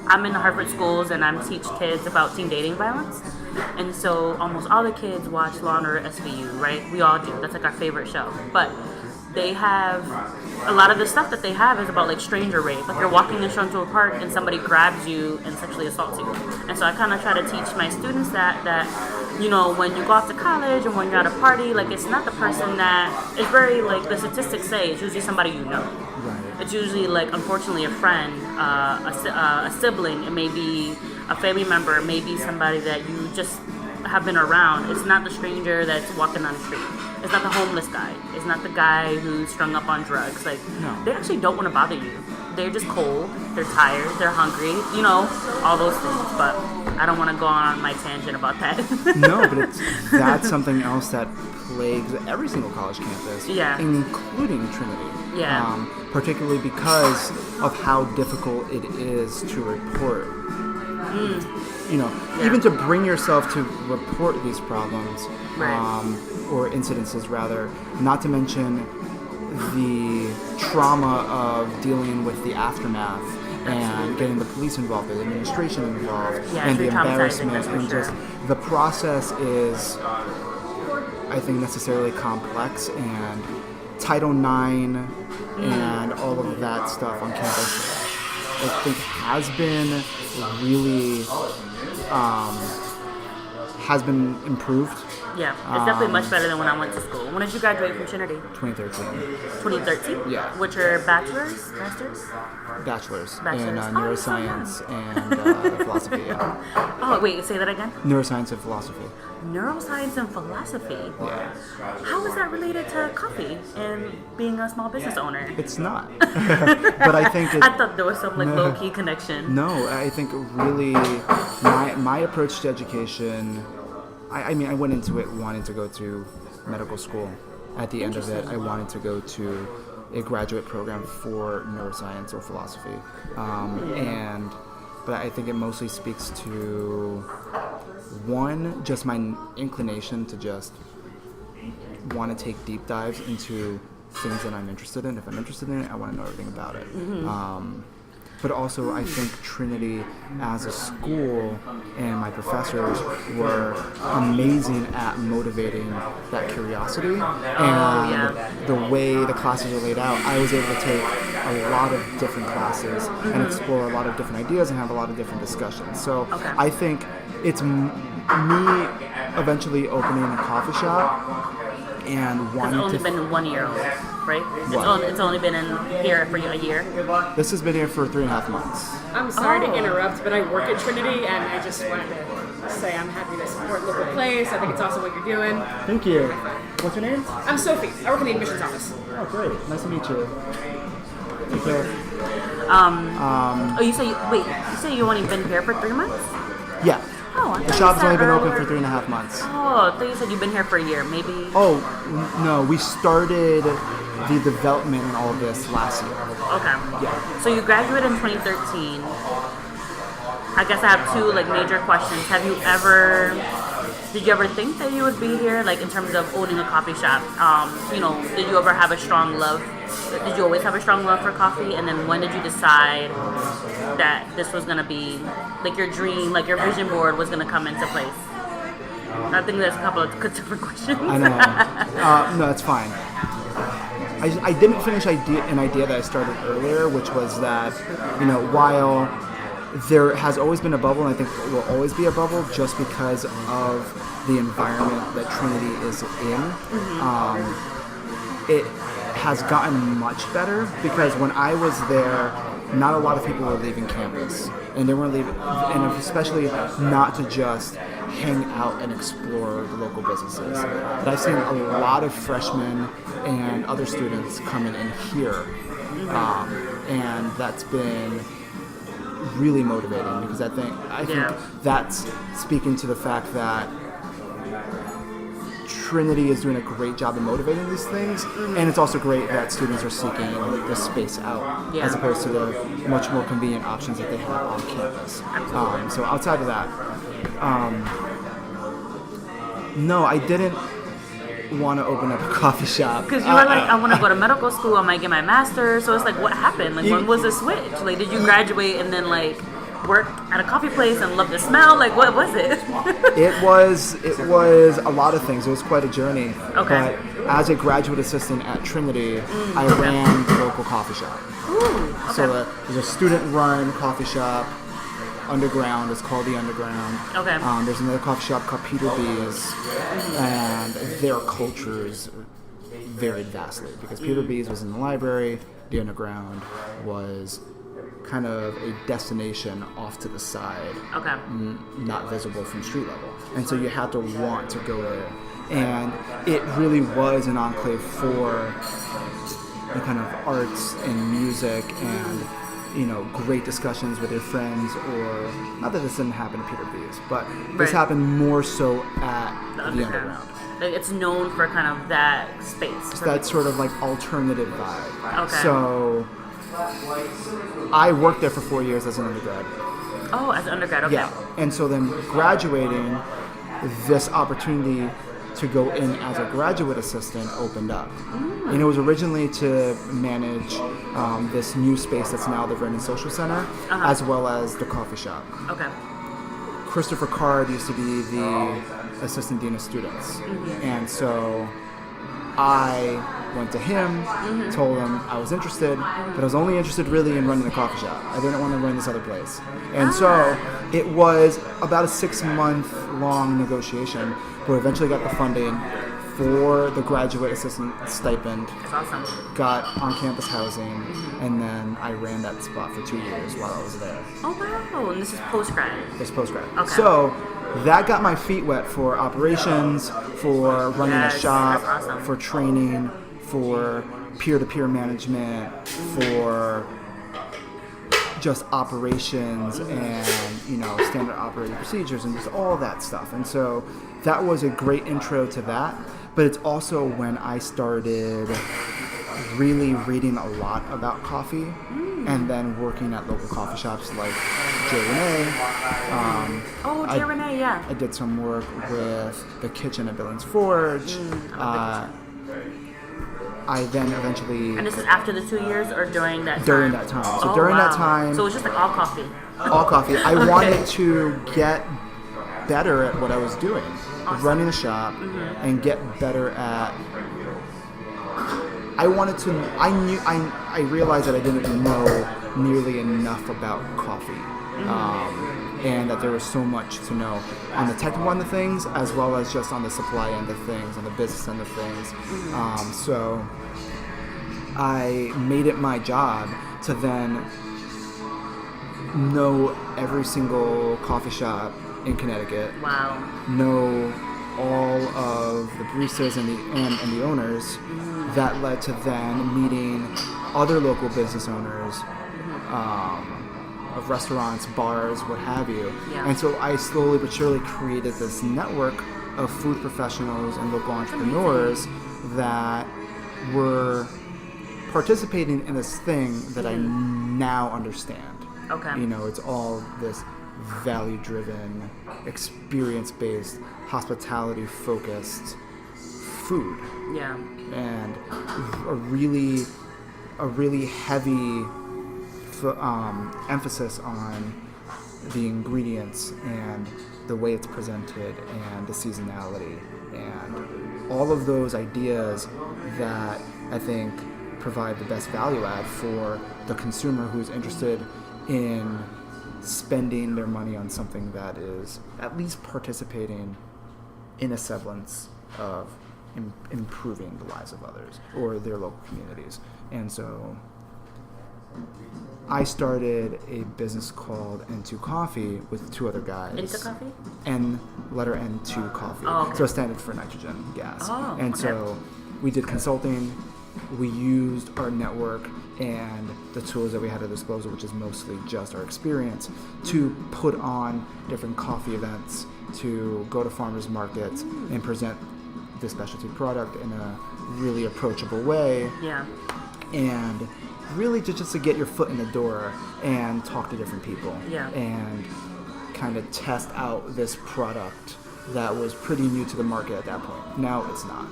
I'm in the Harvard schools and I teach kids about teen dating violence. And so almost all the kids watch Law & Order SVU, right? We all do. That's like our favorite show. But they have, a lot of the stuff that they have is about like stranger rape. Like you're walking in Central Park and somebody grabs you and sexually assaults you. And so I kind of try to teach my students that when you go off to college and when you're at a party, like it's not the person that, it's very like the statistics say it's usually somebody you know. Right. It's usually like unfortunately a friend, a sibling, it may be a family member, it may be somebody that you just have been around. It's not the stranger that's walking on the street. It's not the homeless guy. It's not the guy who's strung up on drugs. Like, They actually don't want to bother you. They're just cold. They're tired. They're hungry. All those things. But I don't want to go on my tangent about that. No, but that's something else that plagues every single college campus, including Trinity. Yeah. Particularly because of how difficult it is to report. Even to bring yourself to report these problems, or incidences rather, not to mention the trauma of dealing with the aftermath and getting the police involved, the administration involved, and the embarrassment, and just the process is, I think, necessarily complex, and Title IX and all of that stuff on campus, I think, has been really has been improved. Yeah, it's definitely much better than when I went to school. When did you graduate from Trinity? 2013. 2013? Yeah. Which are bachelor's? Masters? Bachelor's in neuroscience and philosophy, Oh, wait, say that again? Neuroscience and philosophy. Neuroscience and philosophy? Yeah. How is that related to coffee and being a small business owner? It's not. But I think I thought there was some low-key connection. No, I think really my approach to education, I mean, I went into it wanting to go to medical school. At the end of it, I wanted to go to a graduate program for neuroscience or philosophy. But I think it mostly speaks to, one, just my inclination to just want to take deep dives into things that I'm interested in. If I'm interested in it, I want to know everything about it. But also, I think Trinity as a school and my professors were amazing at motivating that curiosity. And the way the classes are laid out, I was able to take a lot of different classes and explore a lot of different ideas and have a lot of different discussions. So I think it's me eventually opening a coffee shop and It's wanting only to. been 1 year old, right? What? It's only been in here for a year. This has been here for 3.5 months. I'm sorry to interrupt, but I work at Trinity, and I just wanted to say I'm happy to support local plays. I think it's awesome what you're doing. Thank you. What's your name? I'm Sophie. I work in the admissions office. Oh, great. Nice to meet you. Take care. Oh, you say you only been here for 3 months? Yeah. Oh, I The thought shop's you only said been open earlier. for 3.5 months. Oh, I thought you said you've been here for a year, maybe. Oh, no. We started the development and all of this last year. Okay. Yeah. So you graduated in 2013. I guess I have two major questions. Did you ever think that you would be here, in terms of owning a coffee shop? Did you ever have a strong love? Did you always have a strong love for coffee? And then when did you decide that this was gonna be your dream, your vision board was gonna come into place? I think there's a couple of different questions. I know. No, that's fine. I didn't finish an idea that I started earlier, which was that, while there has always been a bubble, and I think there will always be a bubble just because of the environment that Trinity is in. It has gotten much better because when I was there, not a lot of people were leaving campus, and they weren't leaving, and especially not to just hang out and explore the local businesses. But I've seen a lot of freshmen and other students coming in here, and that's been really motivating because I think that's speaking to the fact that Trinity is doing a great job of motivating these things, and it's also great that students are seeking this space out as opposed to the much more convenient options that they have on campus. So outside of that, no, I didn't want to open up a coffee shop. Because you were I want to go to medical school, I might get my master's. So it's what happened? When was the switch? Did you graduate and then work at a coffee place and love the smell? What was it? It was a lot of things. It was quite a journey. Okay. But as a graduate assistant at Trinity, I ran the local coffee shop. Ooh, okay. So there's a student-run coffee shop. Underground. It's called the Underground. Okay. There's another coffee shop called Peter B's, and their cultures varied vastly because Peter B's was in the library. The Underground was kind of a destination off to the side, Okay. not visible from street level, and so you had to want to go there. And it really was an enclave for the kind of arts and music and great discussions with your friends, or not that this didn't happen at Peter B's, but this happened more so at the Underground. It's known for kind of that space. That sort of alternative vibe. Okay. So I worked there for 4 years as an undergrad. Oh, as an undergrad, okay. Yeah, and so then graduating, this opportunity to go in as a graduate assistant opened up. And it was originally to manage this new space that's now the Vernon Social Center, as well as the coffee shop. Okay. Christopher Card used to be the assistant dean of students. And so I went to him, told him I was interested, but I was only interested really in running the coffee shop. I didn't want to run this other place. And so it was about a 6-month-long negotiation, but we eventually got the funding for the graduate assistant stipend. That's awesome. Got on-campus housing, and then I ran that spot for 2 years while I was there. Oh, wow. And this is post-grad. This post-grad. Okay. So that got my feet wet for operations, for running a shop, that's awesome. for training, for peer-to-peer management, for just operations and standard operating procedures and just all that stuff. And so that was a great intro to that. But it's also when I started really reading a lot about coffee, and then working at local coffee shops like J. Renee. J. Renee, yeah. I did some work with the kitchen at Billings Forge. I then eventually... And this is after the 2 years or during that time? During that time. So during that time... So it was just all coffee? All coffee. I wanted to get better at what I was doing. Awesome. Running a shop and get better at... I realized that I didn't know nearly enough about coffee. and that there was so much to know on the technical end of things, as well as just on the supply end of things, on the business end of things. So I made it my job to then know every single coffee shop in Connecticut. Wow. Know all of the baristas and the owners. That led to then meeting other local business owners of restaurants, bars, what have you. Yeah. And so I slowly but surely created this network of food professionals and local entrepreneurs that were participating in this thing that I now understand. Okay. You know, it's all this value-driven, experience-based, hospitality-focused food. Yeah. And a really heavy emphasis on the ingredients and the way it's presented and the seasonality and all of those ideas that I think provide the best value add for the consumer who's interested in spending their money on something that is at least participating in a semblance of improving the lives of others or their local communities. And so I started a business called N2 Coffee with two other guys. Into coffee? Letter N2 Coffee. Oh, okay. So it's standard for nitrogen gas. Oh, and okay. so we did consulting. We used our network and the tools that we had at our disposal, which is mostly just our experience, to put on different coffee events, to go to farmers markets and present the specialty product in a really approachable way. Yeah. And really just to get your foot in the door and talk to different people. Yeah. And kind of test out this product that was pretty new to the market at that point. Now it's not.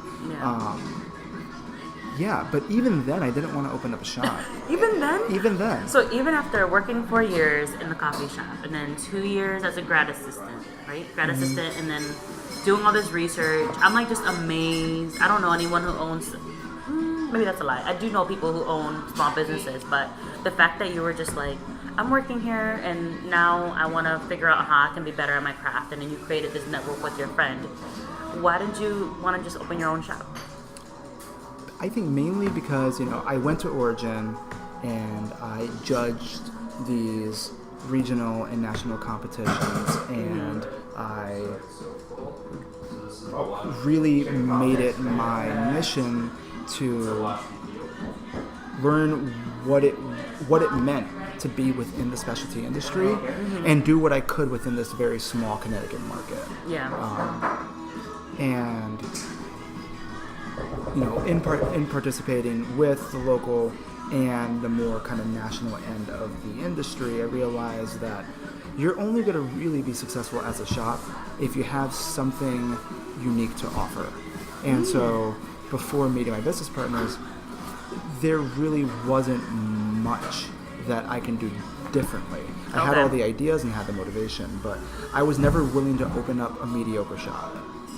Yeah. But even then, I didn't want to open up a shop. Even then? Even then. So even after working 4 years in the coffee shop and then 2 years as a grad assistant, right? Grad assistant, and then doing all this research, I'm like just amazed. I don't know anyone who owns, maybe that's a lie. I do know people who own small businesses, but the fact that you were just like, I'm working here and now I want to figure out how I can be better at my craft, and then you created this network with your friend. Why did you want to just open your own shop? I think mainly because, I went to Origin and I judged these regional and national competitions, and I really made it my mission to learn what it meant to be within the specialty industry and do what I could within this very small Connecticut market. Yeah. And in participating with the local and the more kind of national end of the industry, I realized that you're only going to really be successful as a shop if you have something unique to offer. And so before meeting my business partners, there really wasn't much that I can do differently. I had all the ideas and had the motivation, but I was never willing to open up a mediocre shop.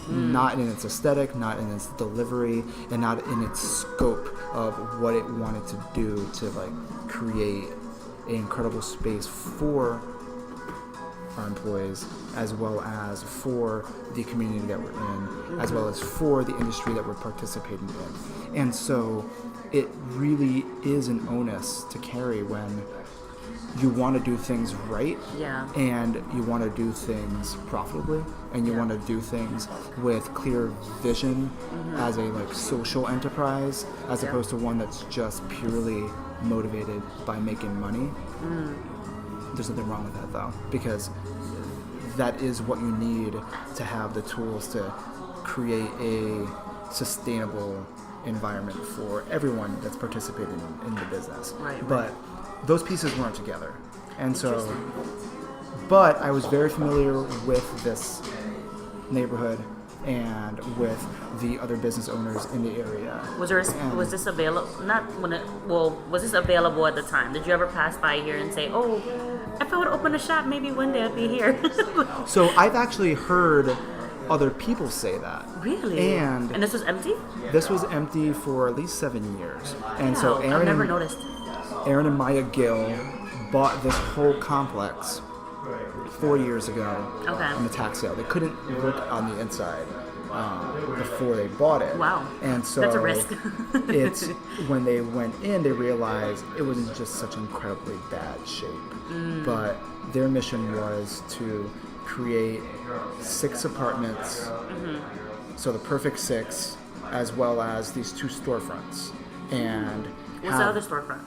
Not in its aesthetic, not in its delivery, and not in its scope of what it wanted to do to create an incredible space for our employees, as well as for the community that we're in, as well as for the industry that we're participating in. And so it really is an onus to carry when you want to do things right, and you want to do things profitably, and you want to do things with clear vision as a social enterprise, as opposed to one that's just purely motivated by making money. There's nothing wrong with that though, because that is what you need to have the tools to create a sustainable environment for everyone that's participating in the business. But those pieces weren't together. And so, but I was very familiar with this neighborhood and with the other business owners in the area. Was this available? Was this available at the time? Did you ever pass by here and say, "Oh, if I would open a shop, maybe one day I'd be here"? So I've actually heard other people say that. Really? And this was empty? This was empty for at least 7 years. And so I've never noticed. Aaron and Maya Gill bought this whole complex 4 years ago Okay. on the tax sale. They couldn't look on the inside before they bought it. Wow. And so That's a risk. it's when they went in, they realized it was in just such incredibly bad shape. But their mission was to create 6 apartments, so the perfect 6, as well as these 2 storefronts. And What's the other storefront?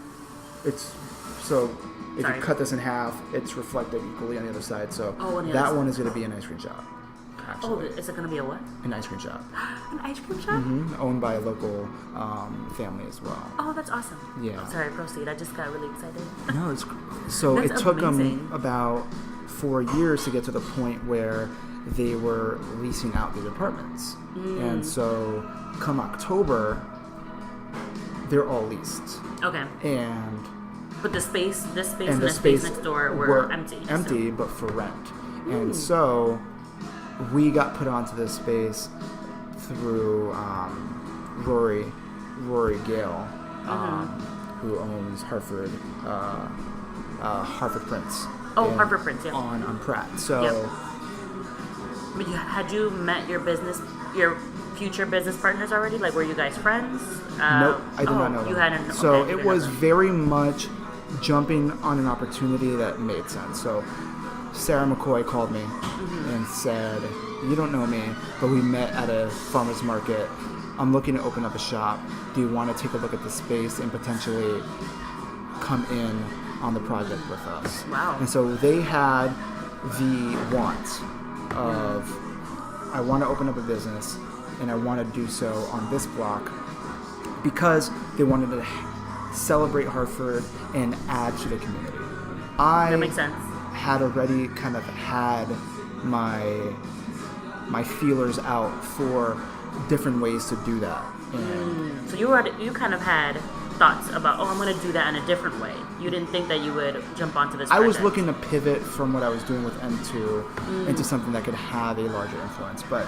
it's so if Sorry. you cut this in half, it's reflected equally on the other side. So on the that other one is going to be an ice cream shop. Oh, Actually, is it going to be a what? an ice cream shop, An ice cream shop? owned by a local family as well. Oh, that's awesome. Yeah. Sorry, proceed. I just got really excited. No, it's so That's it took amazing. them about 4 years to get to the point where they were leasing out these apartments, and so come October, they're all leased, Okay. and But the space, this space, and and the the space space next door were empty. empty, but for rent. And so we got put onto this space through Rory Gale, who owns Hartford Prince. Oh, in- Hartford Prince, yeah. on Pratt. So Yep. But had you met your future business partners already? Like, were you guys friends? nope, I did not know You them. hadn't. So okay, you it didn't know was them. very much jumping on an opportunity that made sense. So Sarah McCoy called me and said, "You don't know me, but we met at a farmer's market. I'm looking to open up a shop. Do you want to take a look at the space and potentially come in on the project with us?" Wow. And so they had the want of, I want to open up a business and I want to do so on this block, because they wanted to celebrate Hartford and add to the community. That makes sense. Had already kind of had my feelers out for different ways to do that. And So you kind of had thoughts about, I'm going to do that in a different way. You didn't think that you would jump onto this I was project. looking to pivot from what I was doing with M2 into something that could have a larger influence. But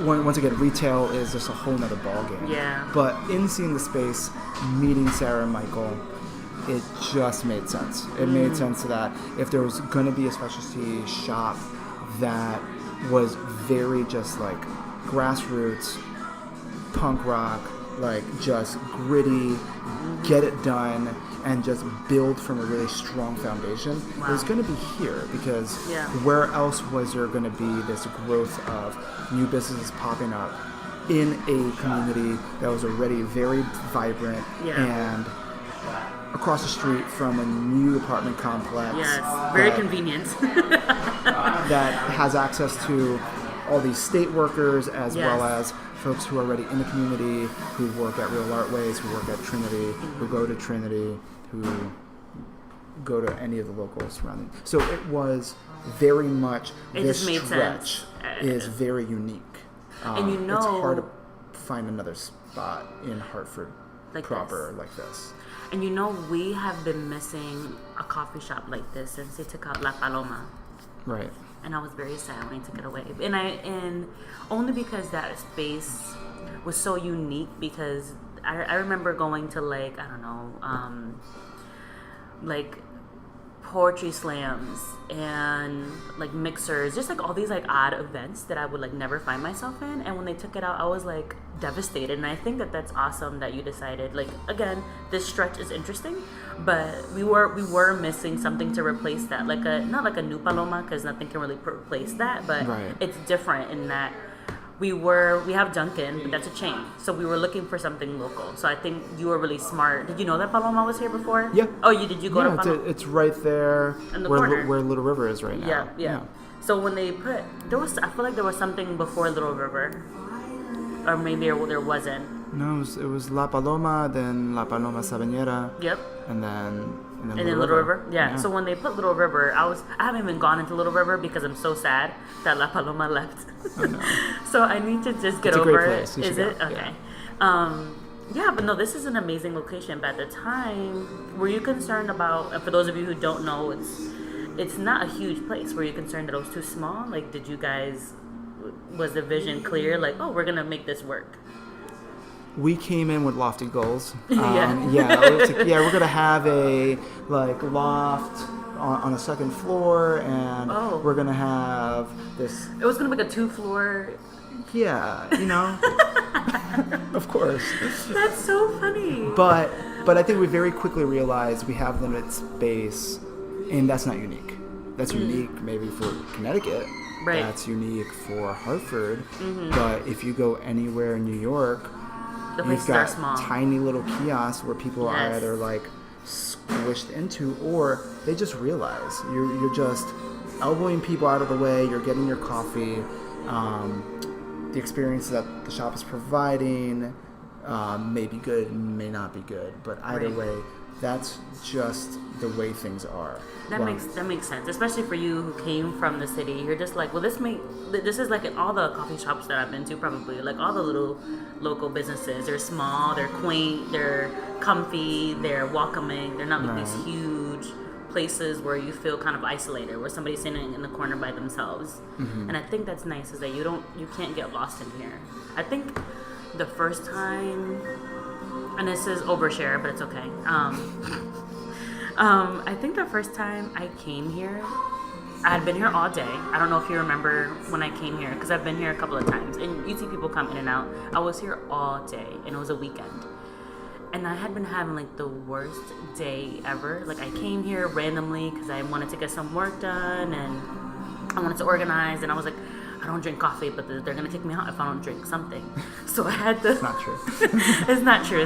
once again, retail is just a whole nother ballgame. Yeah. But in seeing the space, meeting Sarah and Michael, it just made sense. It made sense that if there was going to be a specialty shop that was very just like grassroots, punk rock, like just gritty, get it done, and just build from a really strong foundation, it was going to be here, because where else was there going to be this growth of new businesses popping up in a community that was already very vibrant and across the street from a new apartment complex. Yes, very that- convenient. that has access to all these state workers as well as folks who are already in the community, who work at Real Artways, who work at Trinity, who go to Trinity, who go to any of the local surrounding. So it was very much, It this just made stretch sense. is very unique. And you know, it's hard to find another spot in Hartford Like proper like this. And you know, we have been missing a coffee shop like this since they took out La Paloma. Right. And I was very sad when they took it away. And only because that space was so unique, because I remember going to, like, I don't know, like poetry slams and like mixers, just like all these like odd events that I would like never find myself in. And when they took it out, I was like devastated. And I think that that's awesome that you decided, like, again, this stretch is interesting, but we were missing something to replace that, like not like a new Paloma, because nothing can really replace that, but it's different in that we have Dunkin', but that's a chain. So we were looking for something local. So I think you were really smart. Did you know that Paloma was here before? Yeah. Oh, did you go to Paloma? It's right there In the where corner. where Little River is right now. Yeah. So when they I feel like there was something before Little River, or maybe there wasn't. No, it was La Paloma, then La Paloma Sabanera. Yep. And then Little River. Yeah. So when they put Little River, I haven't even gone into Little River because I'm so sad that La Paloma left. Oh, no. So I need to just get It's a over great it. place. You Is should it? go. Okay. Yeah, but no, this is an amazing location. But at the time, were you concerned about, and for those of you who don't know, it's not a huge place. Were you concerned that it was too small? Like, was the vision clear? Like, oh, we're going to make this work. We came in with lofty goals. Yeah. We're gonna have a like loft, on a second floor, and we're gonna have this. It was gonna be like a 2-floor. Yeah, of course. That's so funny. But I think we very quickly realized we have limited space, and that's not unique. That's unique maybe for Connecticut. Right. That's unique for Hartford. But if you go anywhere in New York, you've got tiny little kiosks where people are either like squished into, or they just realize you're just elbowing people out of the way. You're getting your coffee. The experience that the shop is providing may be good, may not be good, but either way, that's just the way things are. That makes sense, especially for you who came from the city. You're just like, well, this is like in all the coffee shops that I've been to, probably like all the little local businesses. They're small, they're quaint, they're comfy, they're welcoming. They're not like these huge places where you feel kind of isolated, where somebody's sitting in the corner by themselves. And I think that's nice, is that you can't get lost in here. I think the first time, and this is overshare, but it's okay. I think the first time I came here, I had been here all day. I don't know if you remember when I came here, because I've been here a couple of times, and you see people come in and out. I was here all day, and it was a weekend. And I had been having like the worst day ever. Like I came here randomly because I wanted to get some work done and I wanted to organize, and I was like, I don't drink coffee, but they're gonna kick me out if I don't drink something. So I had to. It's not true. It's not true.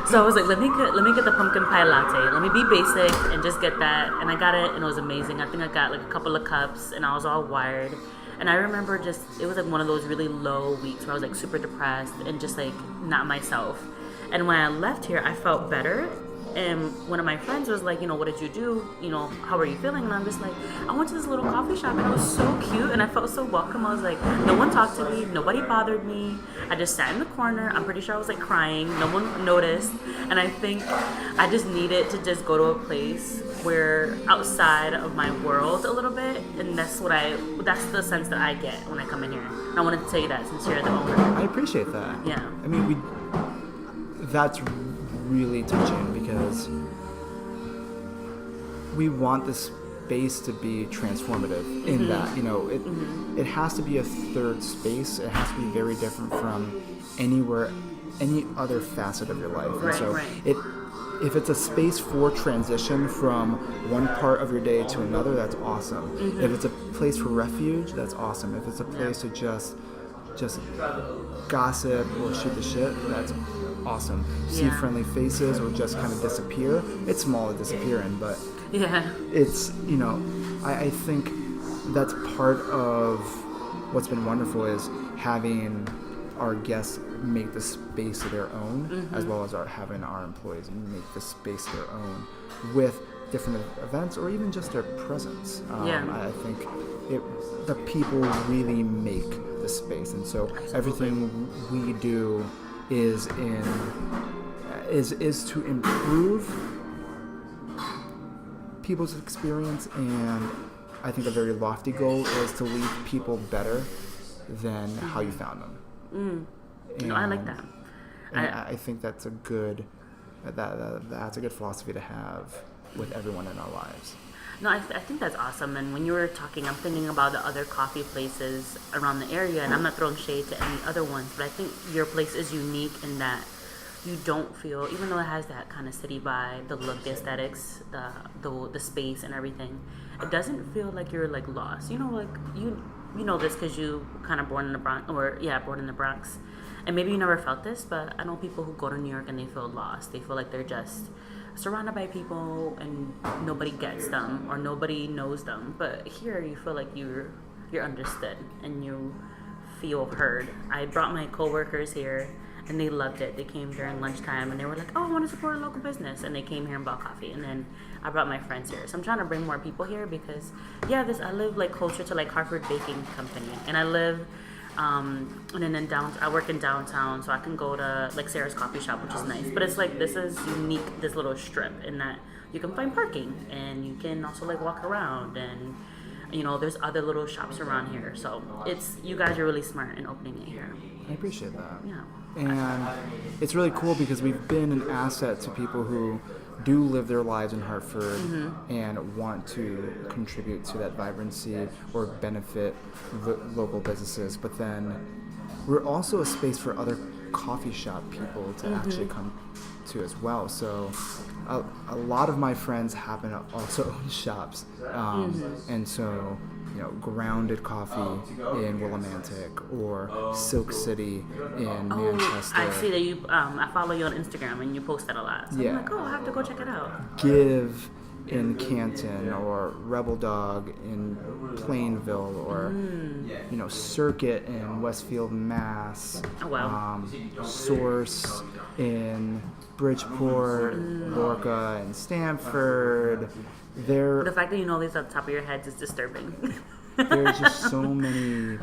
So I was like, let me get the pumpkin pie latte. Let me be basic and just get that. And I got it, and it was amazing. I think I got like a couple of cups, and I was all wired. And I remember it was like one of those really low weeks where I was like super depressed and just like not myself. And when I left here, I felt better. And one of my friends was like, what did you do? How are you feeling? And I'm just like, I went to this little coffee shop, and it was so cute, and I felt so welcome. I was like, no one talked to me, nobody bothered me. I just sat in the corner. I'm pretty sure I was like crying. No one noticed. And I think I just needed to just go to a place where outside of my world a little bit, and that's the sense that I get when I come in here. And I wanted to tell you that since you're the owner. I appreciate that. Yeah. I mean, that's really touching, because we want this space to be transformative in that, it has to be a third space. It has to be very different from any other facet of your life. And so if it's a space for transition from one part of your day to another, that's awesome. If it's a place for refuge, that's awesome. If it's a place to just gossip or shoot the shit, that's awesome. See friendly faces or just kind of disappear. It's small to disappear in, but it's, I think that's part of what's been wonderful, is having our guests make the space their own, as well as having our employees make the space their own with different events or even just their presence. I think the people really make the space, and so everything we do is to improve people's experience, and I think a very lofty goal is to leave people better than how you found them. I like that. I think that's a good philosophy to have with everyone in our lives. No, I think that's awesome. And when you were talking, I'm thinking about the other coffee places around the area, and I'm not throwing shade to any other ones, but I think your place is unique in that you don't feel, even though it has that kind of city vibe, the look, the aesthetics, the space and everything, it doesn't feel like you're like lost. You know this because you kind of born in the Bronx. And maybe you never felt this, but I know people who go to New York and they feel lost. They feel like they're just surrounded by people and nobody gets them or nobody knows them. But here you feel like you're understood and you feel heard. I brought my coworkers here and they loved it. They came during lunchtime and they were like, oh, I want to support a local business. And they came here and bought coffee. And then I brought my friends here. So I'm trying to bring more people here because, I live like closer to like Hartford Baking Company. And I live, and then I work in downtown, so I can go to like Sarah's coffee shop, which is nice. But it's like, this is unique, this little strip, in that you can find parking and you can also like walk around. And You know, there's other little shops around here, so you guys are really smart in opening it here. I appreciate that. Yeah. And it's really cool because we've been an asset to people who do live their lives in Hartford and want to contribute to that vibrancy or benefit local businesses. But then we're also a space for other coffee shop people to actually come to as well. So a lot of my friends happen to also own shops. And so, you know, Grounded Coffee in Willimantic or Silk City in Manchester. I see that you, I follow you on Instagram and you post that a lot. So I'm like, I have to go check it out. Give in Canton or Rebel Dog in Plainville or, you know, Circuit in Westfield, Mass. Oh, wow. Source in Bridgeport, Lorca and Stamford. The fact that you know these at the top of your head is disturbing. There's just so many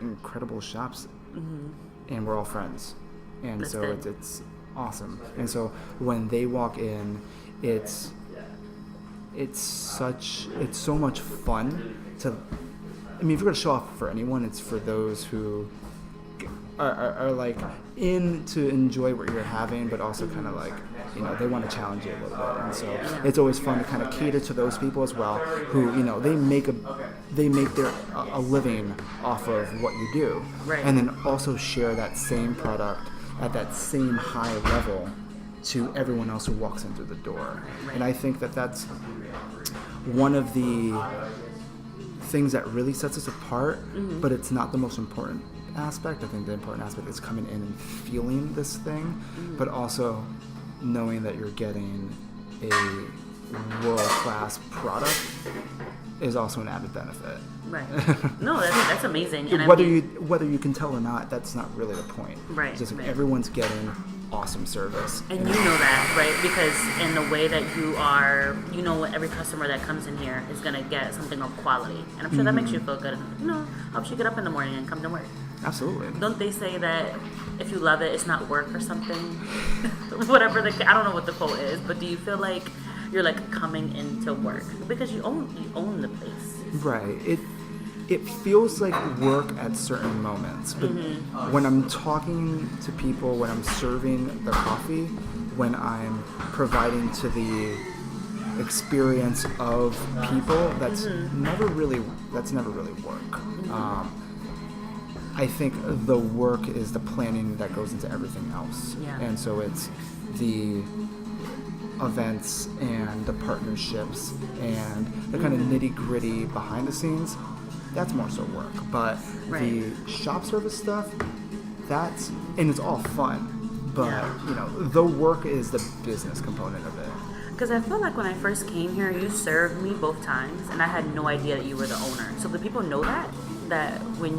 incredible shops, and we're all friends, and That's so good. it's awesome. And so when they walk in, it's so much fun to. I mean, if you're gonna show off for anyone, it's for those who are like in to enjoy what you're having, but also kind of like, you know, they want to challenge you a little bit. And so it's always fun to kind of cater to those people as well, who, you know, they make their a living off of what you do, right. And then also share that same product at that same high level to everyone else who walks in through the door. Right. And I think that that's one of the things that really sets us apart, but it's not the most important aspect. I think the important aspect is coming in and feeling this thing, but also knowing that you're getting a world-class product is also an added benefit. Right. No, that's amazing. And whether you can tell or not, that's not really the point. Right. It's just like right. everyone's getting awesome service. And you know that, right? Because in the way that you are, you know, every customer that comes in here is going to get something of quality. And I'm sure that makes you feel good. You know, helps you get up in the morning and come to work. Absolutely. Don't they say that if you love it, it's not work or something? Whatever I don't know what the quote is, but do you feel like you're like coming into work because you own the place? Right. It feels like work at certain moments, but when I'm talking to people, when I'm serving the coffee, when I'm providing to the experience of people, that's never really work. I think the work is the planning that goes into everything else. Yeah. And so it's the events and the partnerships and the kind of nitty-gritty behind the scenes. That's more so work. But the shop service stuff, and it's all fun. But, you know, the work is the business component of it. Because I feel like when I first came here, you served me both times, and I had no idea that you were the owner. So do people know that when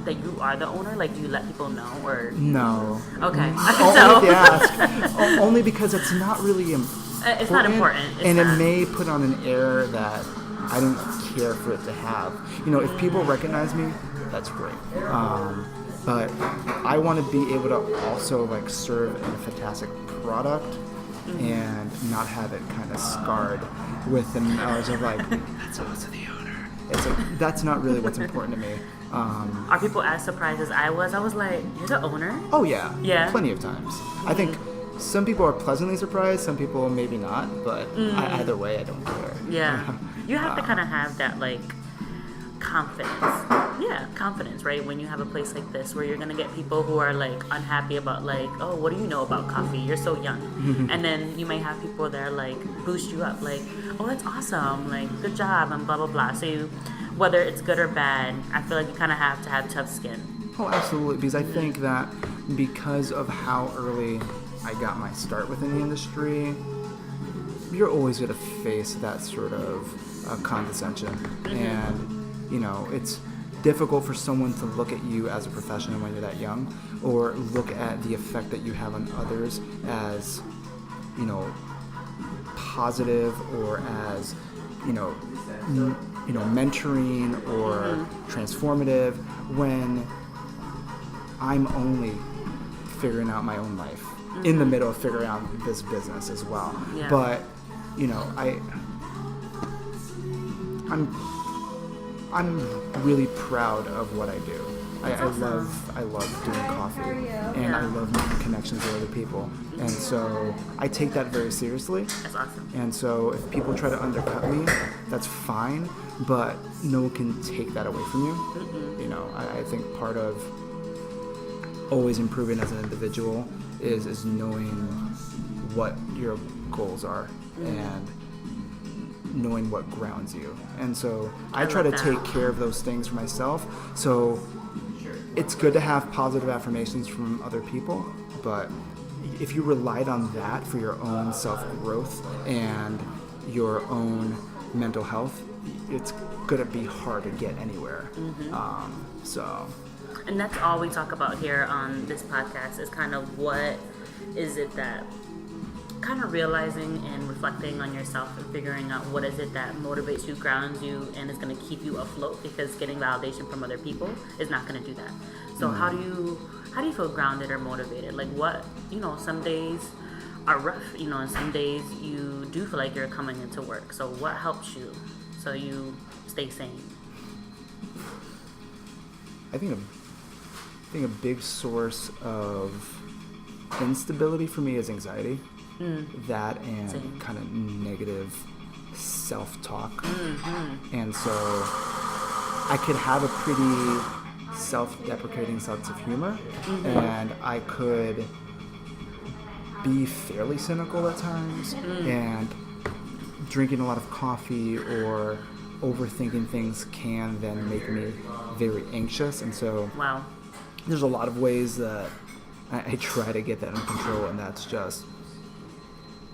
that you are the owner? Like, do you let people know, or no? Okay, I can tell. Only if they ask. Only because it's not really important. It's not important. It may put on an air that I don't care for it to have. You know, if people recognize me, that's great. But I want to be able to also like serve a fantastic product and not have it kind of scarred with the knowledge of like, that's also the owner. It's like, that's not really what's important to me. Are people as surprised as I was? I was like, you're the owner? Oh yeah. Yeah. Plenty of times. I think some people are pleasantly surprised, some people maybe not, but either way, I don't care. Yeah. You have to kind of have that like confidence. Yeah, confidence, right? When you have a place like this where you're going to get people who are like unhappy about like, oh, what do you know about coffee? You're so young. And then you may have people that are like boost you up like, oh, that's awesome. Like, good job and blah, blah, blah. So whether it's good or bad, I feel like you kind of have to have tough skin. Oh, absolutely. Because I think that because of how early I got my start within the industry, you're always going to face that sort of condescension. And, you know, it's difficult for someone to look at you as a professional when you're that young, or look at the effect that you have on others as, you know, positive or as, you know, mentoring or transformative, when I'm only figuring out my own life in the middle of figuring out this business as well. Yeah. But, you know, I'm really proud of what I do. I love doing coffee, and I love making connections with other people, and so I take that very seriously. That's awesome. And so if people try to undercut me, that's fine, but no one can take that away from you. Mm-mm. You know, I think part of always improving as an individual is knowing what your goals are and knowing what grounds you. And so I try to take care of those things for myself. So it's good to have positive affirmations from other people, but if you relied on that for your own self-growth and your own mental health, it's going to be hard to get anywhere. And that's all we talk about here on this podcast is kind of what is it that kind of realizing and reflecting on yourself and figuring out what is it that motivates you, grounds you, and is going to keep you afloat, because getting validation from other people is not going to do that. So how do you feel grounded or motivated? Like what, some days are rough, and some days you do feel like you're coming into work. So what helps you so you stay sane? I think a big source of instability for me is anxiety. That and Same. kind of negative self-talk. Mm-hmm. And so I could have a pretty self-deprecating sense of humor, and I could be fairly cynical at times, and drinking a lot of coffee or overthinking things can then make me very anxious. And so there's a lot of ways that I try to get that under control, and that's just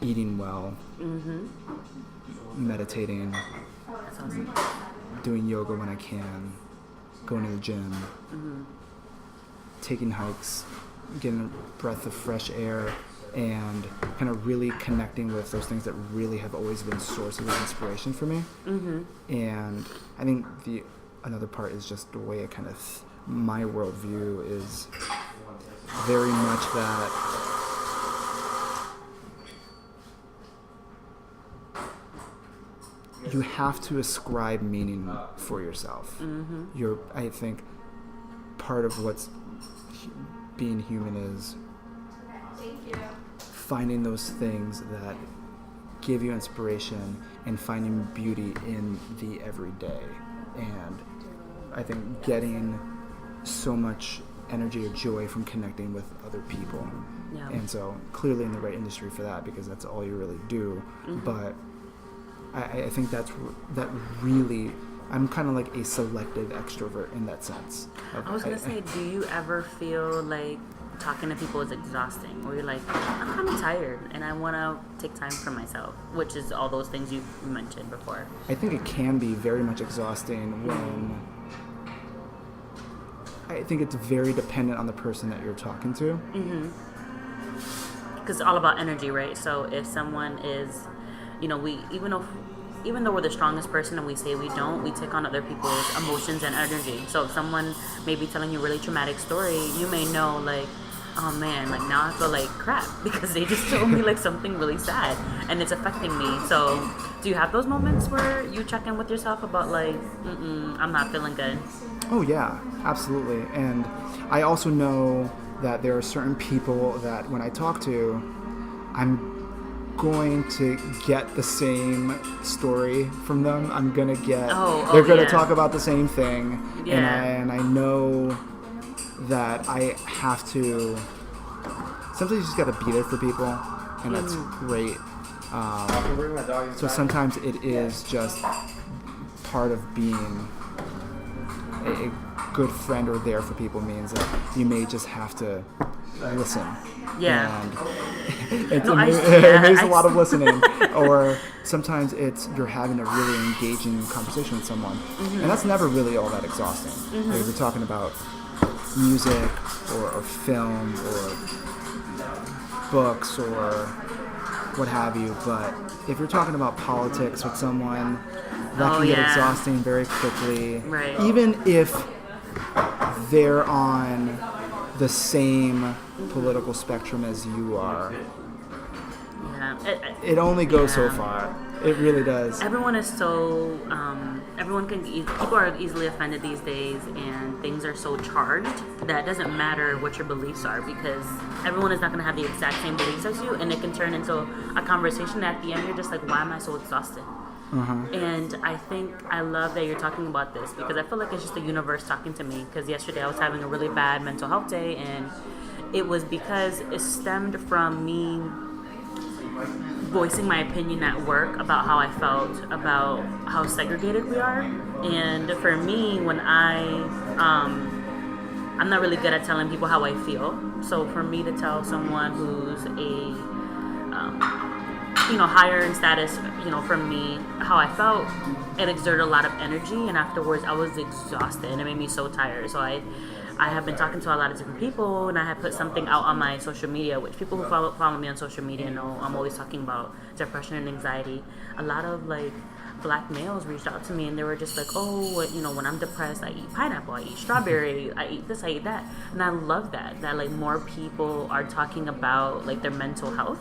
eating well, meditating, That's awesome. doing yoga when I can, going to the gym, taking hikes, getting a breath of fresh air, and kind of really connecting with those things that really have always been sources of inspiration for me. And I think another part is just the way I kind of my worldview is very much that you have to ascribe meaning for yourself. I think part of what's being human is finding those things that give you inspiration and finding beauty in the everyday. And I think getting so much energy or joy from connecting with other people. Yeah. And so clearly in the right industry for that, because that's all you really do. But I think that really, I'm kind of like a selective extrovert in that sense. I was going to say, do you ever feel like talking to people is exhausting? Or you're like, I'm kind of tired and I want to take time for myself, which is all those things you mentioned before. I think it can be very much exhausting when I think it's very dependent on the person that you're talking to. Because it's all about energy, right? So if someone is, we even though we're the strongest person and we say we don't, we take on other people's emotions and energy. So if someone may be telling you a really traumatic story, you may know like, oh man, like now I feel like crap because they just told me like something really sad and it's affecting me. So do you have those moments where you check in with yourself about like, I'm not feeling good? Oh yeah, absolutely. And I also know that there are certain people that when I talk to, I'm going to get the same story from them. I'm gonna get. They're gonna talk about the same thing, and I know that I have to. Sometimes you just gotta be there for people, and that's great. So sometimes it is just part of being a good friend or there for people means that you may just have to listen. Yeah. And it means a lot of listening. Or sometimes it's you're having a really engaging conversation with someone. And that's never really all that exhausting. Like if you're talking about music or film or books or what have you. But if you're talking about politics with someone, that can get exhausting very quickly. Right. Even if they're on the same political spectrum as you are. Yeah. It only goes so far. It really does. Everyone is so, people are easily offended these days, and things are so charged that it doesn't matter what your beliefs are, because everyone is not going to have the exact same beliefs as you, and it can turn into a conversation that at the end you're just like, why am I so exhausted? And I love that you're talking about this, because I feel like it's just the universe talking to me, because yesterday I was having a really bad mental health day, and it was because it stemmed from me voicing my opinion at work about how I felt about how segregated we are. And for me, when I'm not really good at telling people how I feel, so for me to tell someone who's a higher in status, from me, how I felt, it exerted a lot of energy, and afterwards I was exhausted, and it made me so tired. So I have been talking to a lot of different people, and I have put something out on my social media, which people who follow me on social media know I'm always talking about depression and anxiety. A lot of black males reached out to me, and they were just like, oh, when I'm depressed, I eat pineapple, I eat strawberry, I eat this, I eat that. And I love that more people are talking about their mental health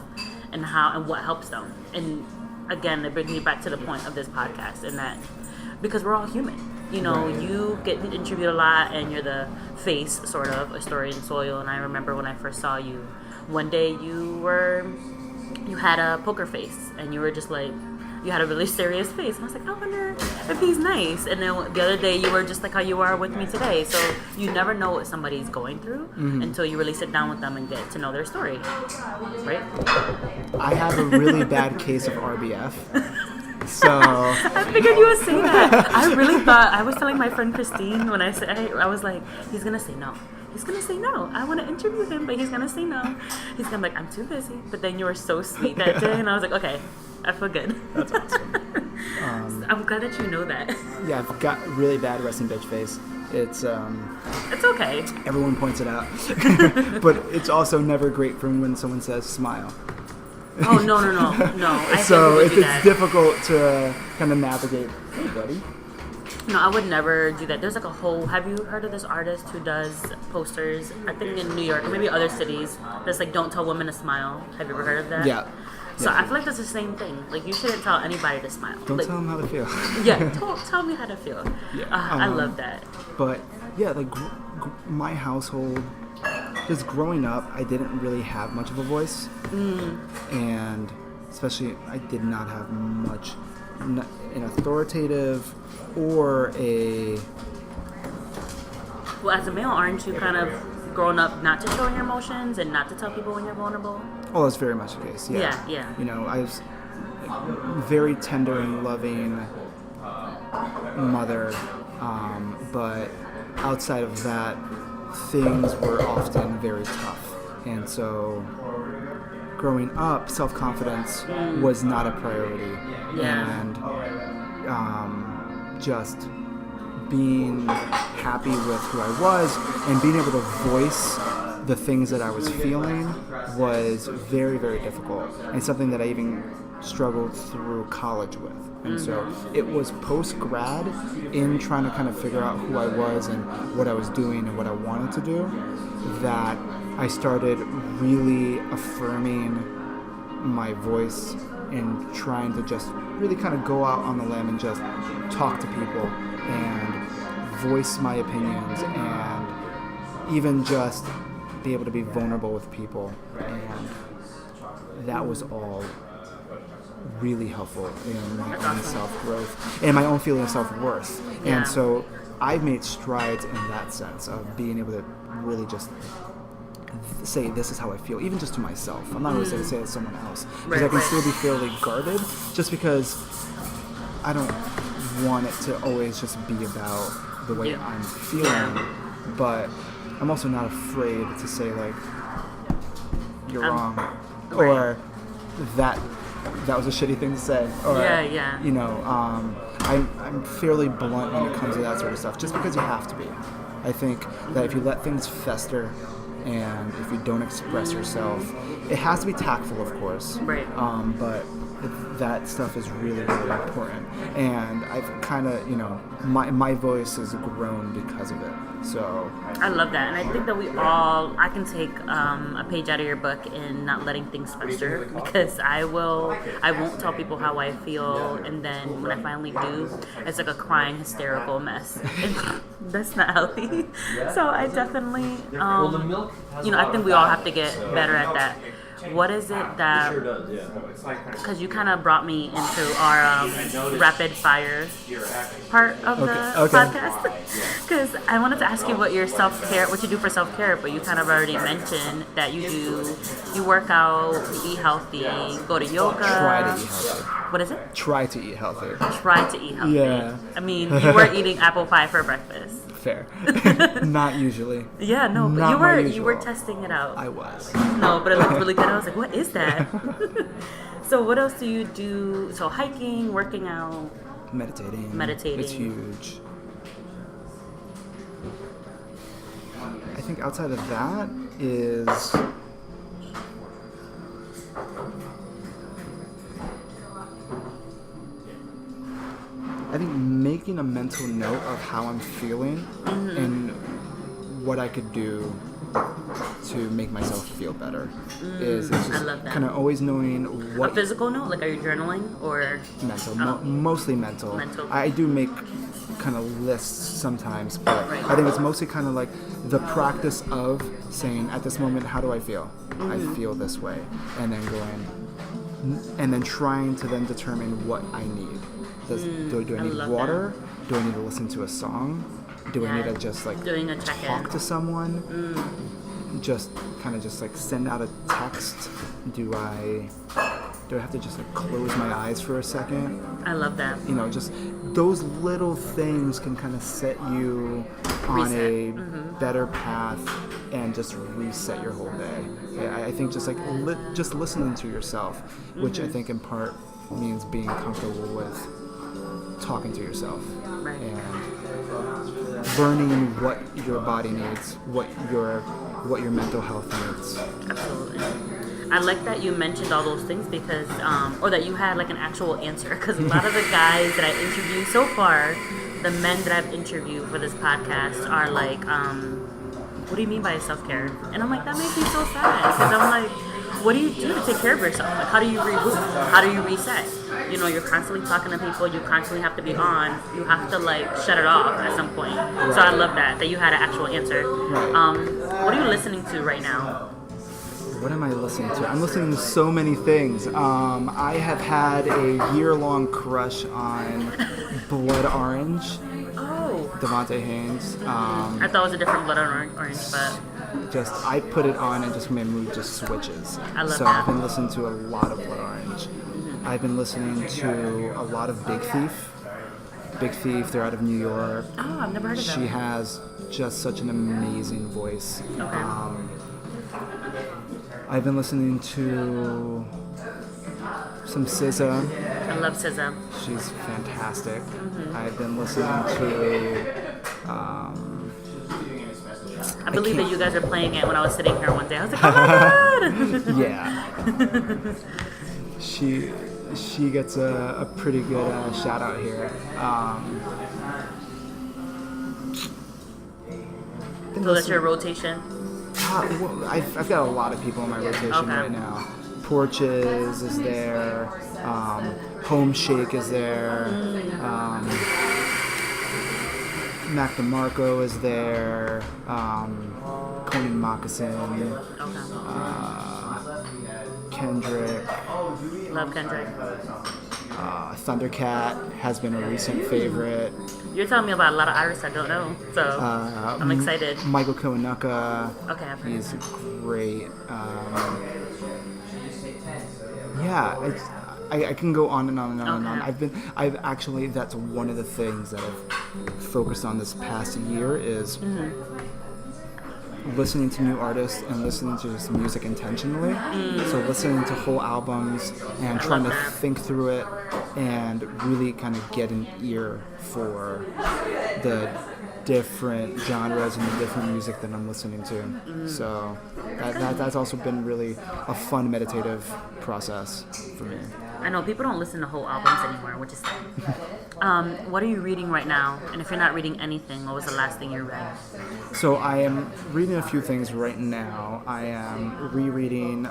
and what helps them. And again, it brings me back to the point of this podcast, and that because we're all human. You get interviewed a lot, and you're the face, sort of, a story in soil. And I remember when I first saw you, one day you had a poker face, and you were just you had a really serious face. And I was like, I wonder if he's nice. And then the other day you were just like how you are with me today. So you never know what somebody's going through until you really sit down with them and get to know their story, right? I have a really bad case of RBF. So I figured you would say that. I really thought, I was telling my friend Christine when I said, I was like, he's gonna say no. He's gonna say no. I want to interview him, but he's gonna say no. He's gonna be like, I'm too busy. But then you were so sweet that day, and I was like, okay, I feel good. That's awesome. I'm glad that you know that. Yeah, I've got really bad resting bitch face. It's okay. Everyone points it out, but it's also never great for when someone says smile. Oh, no. So it's difficult to kind of navigate. Hey, buddy. No, I would never do that. There's a whole, have you heard of this artist who does posters, I think in New York or maybe other cities, that's don't tell women to smile? Have you ever heard of that? Yeah. So I feel like that's the same thing. You shouldn't tell anybody to smile. Don't tell them how to feel. Yeah, tell me how to feel. Yeah. I love that. But yeah, my household, just growing up, I didn't really have much of a voice, and especially I did not have much an authoritative or a. Well, as a male, aren't you kind of grown up not to show your emotions and not to tell people when you're vulnerable? Oh, that's very much the case. Yeah. I was a very tender and loving mother, but outside of that, things were often very tough. And so growing up, self-confidence was not a priority. And just being happy with who I was and being able to voice the things that I was feeling was very, very difficult, and something that I even struggled through college with. And so it was post-grad, in trying to kind of figure out who I was and what I was doing and what I wanted to do, that I started really affirming my voice and trying to just really kind of go out on the limb and just talk to people and voice my opinions and even just be able to be vulnerable with people. And that was all really helpful in my own self-growth and my own feeling of self-worth. And so I've made strides in that sense of being able to really just say this is how I feel, even just to myself. I'm not always going to say it to someone else, because I can still be fairly guarded, just because I don't want it to always just be about the way I'm feeling, but I'm also not afraid to say you're wrong, or that was a shitty thing to say, or I'm fairly blunt when it comes to that sort of stuff, just because you have to be. I think that if you let things fester and if you don't express yourself, it has to be tactful, of course, right? But that stuff is really, really important. And I've kind of, my voice has grown because of it. So I love that, and I think that I can take a page out of your book in not letting things fester, because I won't tell people how I feel, and then when I finally do, it's like a crying, hysterical mess. And that's not healthy. So I definitely, I think we all have to get better at that. What is it that, because you kind of brought me into our rapid fire part of the podcast, because I wanted to ask you what you do for self-care, but you kind of already mentioned that you work out, you eat healthy, go to yoga. Try to eat healthy. What is it? Try to eat healthy. Try to eat healthy. Yeah. I mean, you were eating apple pie for breakfast. Fair. Not usually. Yeah, no, but you were testing it out. I was. No, but it looked really good. I was like, what is that? So what else do you do? So hiking, working out, meditating. It's huge. I think outside of that is I think making a mental note of how I'm feeling and what I could do to make myself feel better is just kind of always knowing what... A physical note? Like, are you journaling or... Mental. Mostly mental. I do make kind of lists sometimes, but I think it's mostly kind of like the practice of saying, at this moment, how do I feel? I feel this way. And then trying to then determine what I need. Do I need water? That. Do I need to listen to a song? Do I need to just like talk to someone? Just kind of just like send out a text? Do I have to just like close my eyes for a second? I love that. Just those little things can kind of set you on a better path and just reset your whole day. I think just like just listening to yourself, which I think in part means being comfortable with talking to yourself and learning what your body needs, what your mental health needs. Absolutely. I like that you mentioned all those things because, or that you had like an actual answer, because a lot of the guys that I interviewed so far, the men that I've interviewed for this podcast are like, what do you mean by self-care? And I'm like, that makes me so sad, because I'm like, what do you do to take care of yourself? Like, how do you reboot? How do you reset? You're constantly talking to people. You constantly have to be on. You have to shut it off at some point. Right. So I love that you had an actual answer. Right. What are you listening to right now? What am I listening to? I'm listening to so many things. I have had a year-long crush on Blood Orange. Oh. Devontae Haynes. I thought it was a different Blood Orange, but... I put it on and just my mood just switches. I love that. I've been listening to a lot of Blood Orange. I've been listening to a lot of Big Thief. Big Thief, they're out of New York. Oh, I've never heard of them. She has just such an amazing voice. Okay. I've been listening to some SZA. I love SZA. She's fantastic. I've been listening to... I believe that you guys are playing it when I was sitting here one day. I was like, oh my god! Yeah. She gets a pretty good shout out here. So that's your rotation? I've got a lot of people in my rotation right now. Porches is there. Home Shake is there. Mac DeMarco is there. Conan Moccasin. Kendrick. Love Kendrick. Thundercat has been a recent favorite. You're telling me about a lot of artists I don't know, so I'm excited. Michael Kiwanuka. Okay, I've heard he's great. I can go on and on and on and on. I've actually, that's one of the things that I've focused on this past year is listening to new artists and listening to just music intentionally. So listening to whole albums and trying to think through it and really kind of get an ear for the different genres and the different music that I'm listening to. So that's also been really a fun meditative process for me. I know people don't listen to whole albums anymore, which is sad. What are you reading right now? And if you're not reading anything, what was the last thing you read? So I am reading a few things right now. I am rereading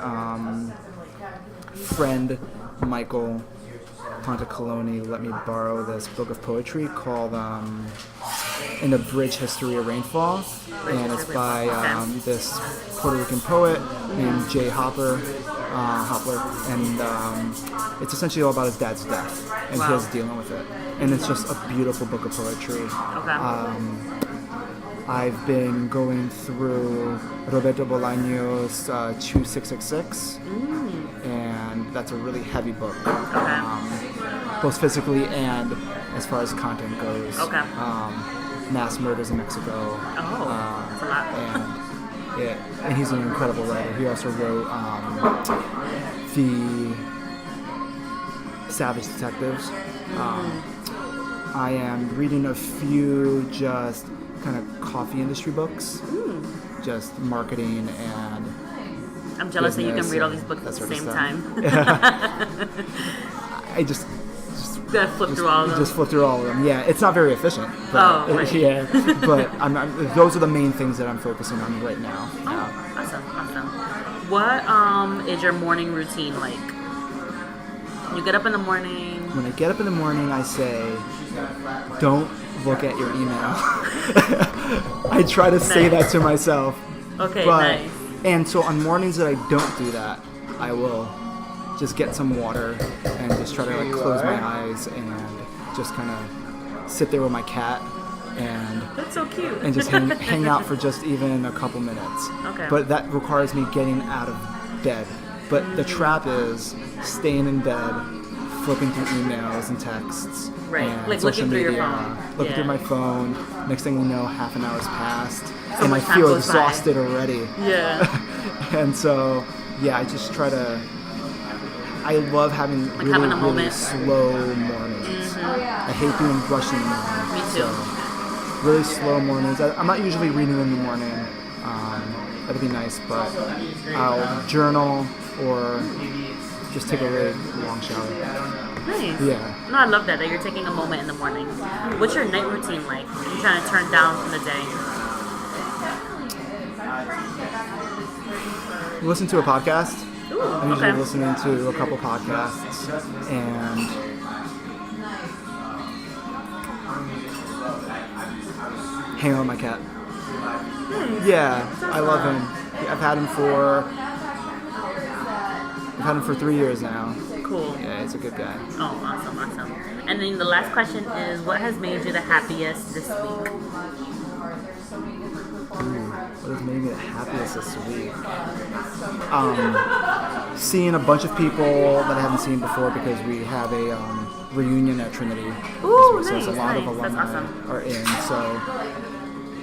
friend Michael Ponticaloni let me borrow this book of poetry called An Abridged History of Rainfall, and it's by this Puerto Rican poet named Jay Hopper, and it's essentially all about his dad's death and his dealing with it, and it's just a beautiful book of poetry. I've been going through Roberto Bolaño's 2666, and that's a really heavy book, both physically and as far as content goes. Mass murders in Mexico. That's a lot. And he's an incredible writer. He also wrote the Savage Detectives. I am reading a few just kind of coffee industry books, just marketing and I'm jealous that you can read all these books at the same time. I just flip through all of them. Just flip through all of them. Yeah, it's not very efficient. But but those are the main things that I'm focusing on right now. Awesome. What is your morning routine like? You get up in the morning. When I get up in the morning, I say, don't look at your email. I try to say that to myself. Okay, nice. And so on mornings that I don't do that, I will just get some water and just try to close my eyes and just kind of sit there with my cat and that's so cute. And just hang out for just even a couple minutes. But that requires me getting out of bed. But the trap is staying in bed, flipping through emails and texts, and social media, looking through my phone. Next thing you know, half an hour's passed, and I feel exhausted already. And so, I just try to. I love having really slow mornings. I hate doing rushing in the morning. Me too. So really slow mornings. I'm not usually reading in the morning. That'd be nice, but I'll journal or just take a really long shower. Nice. Yeah. No, I love that you're taking a moment in the morning. What's your night routine like? You're trying to turn down from the day. Listen to a podcast. Ooh, I'm usually listening to a couple podcasts and hang out with my cat. I love him. I've had him for 3 years now. Cool. Yeah, he's a good guy. Oh, awesome. And then the last question is, what has made you the happiest this week? What has made me the happiest this week? Seeing a bunch of people that I haven't seen before because we have a reunion at Trinity. Ooh, so nice. A lot of alumni are in. So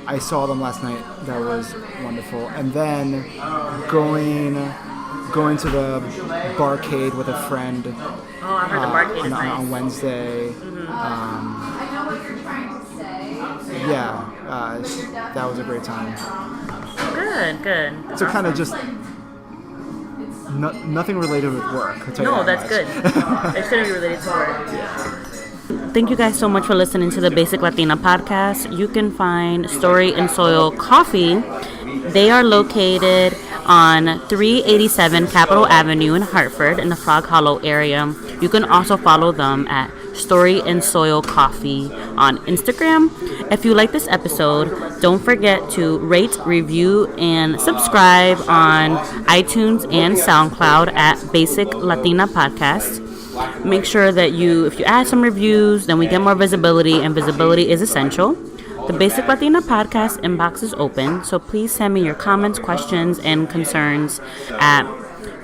I saw them last night. That was wonderful. And then going to the barcade with a friend. Oh, I heard the barcade is nice. On Wednesday. That was a great time. Good. So kind of just nothing related with work. That's good. It shouldn't be related to work. Thank you guys so much for listening to the Basic Latina podcast. You can find Story and Soil Coffee. They are located on 387 Capitol Avenue in Hartford in the Frog Hollow area. You can also follow them at Story and Soil Coffee on Instagram. If you like this episode, don't forget to rate, review, and subscribe on iTunes and SoundCloud at Basic Latina Podcast. Make sure that if you add some reviews, then we get more visibility, and visibility is essential. The Basic Latina Podcast inbox is open, so please send me your comments, questions, and concerns at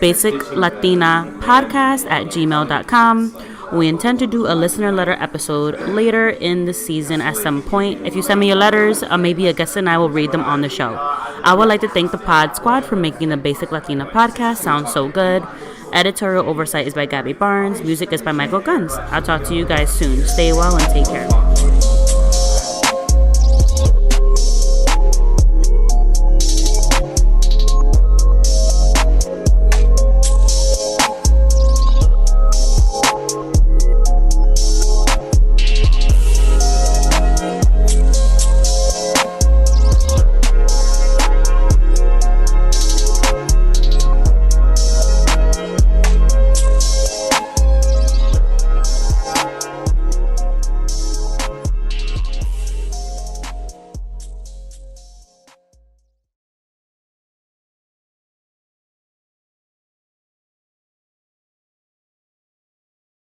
basiclatinapodcast@gmail.com. We intend to do a listener letter episode later in the season at some point. If you send me your letters, maybe a guest and I will read them on the show. I would like to thank the Pod Squad for making the Basic Latina Podcast sound so good. Editorial oversight is by Gabbie Barnes. Music is by Michael Guns. I'll talk to you guys soon. Stay well and take care.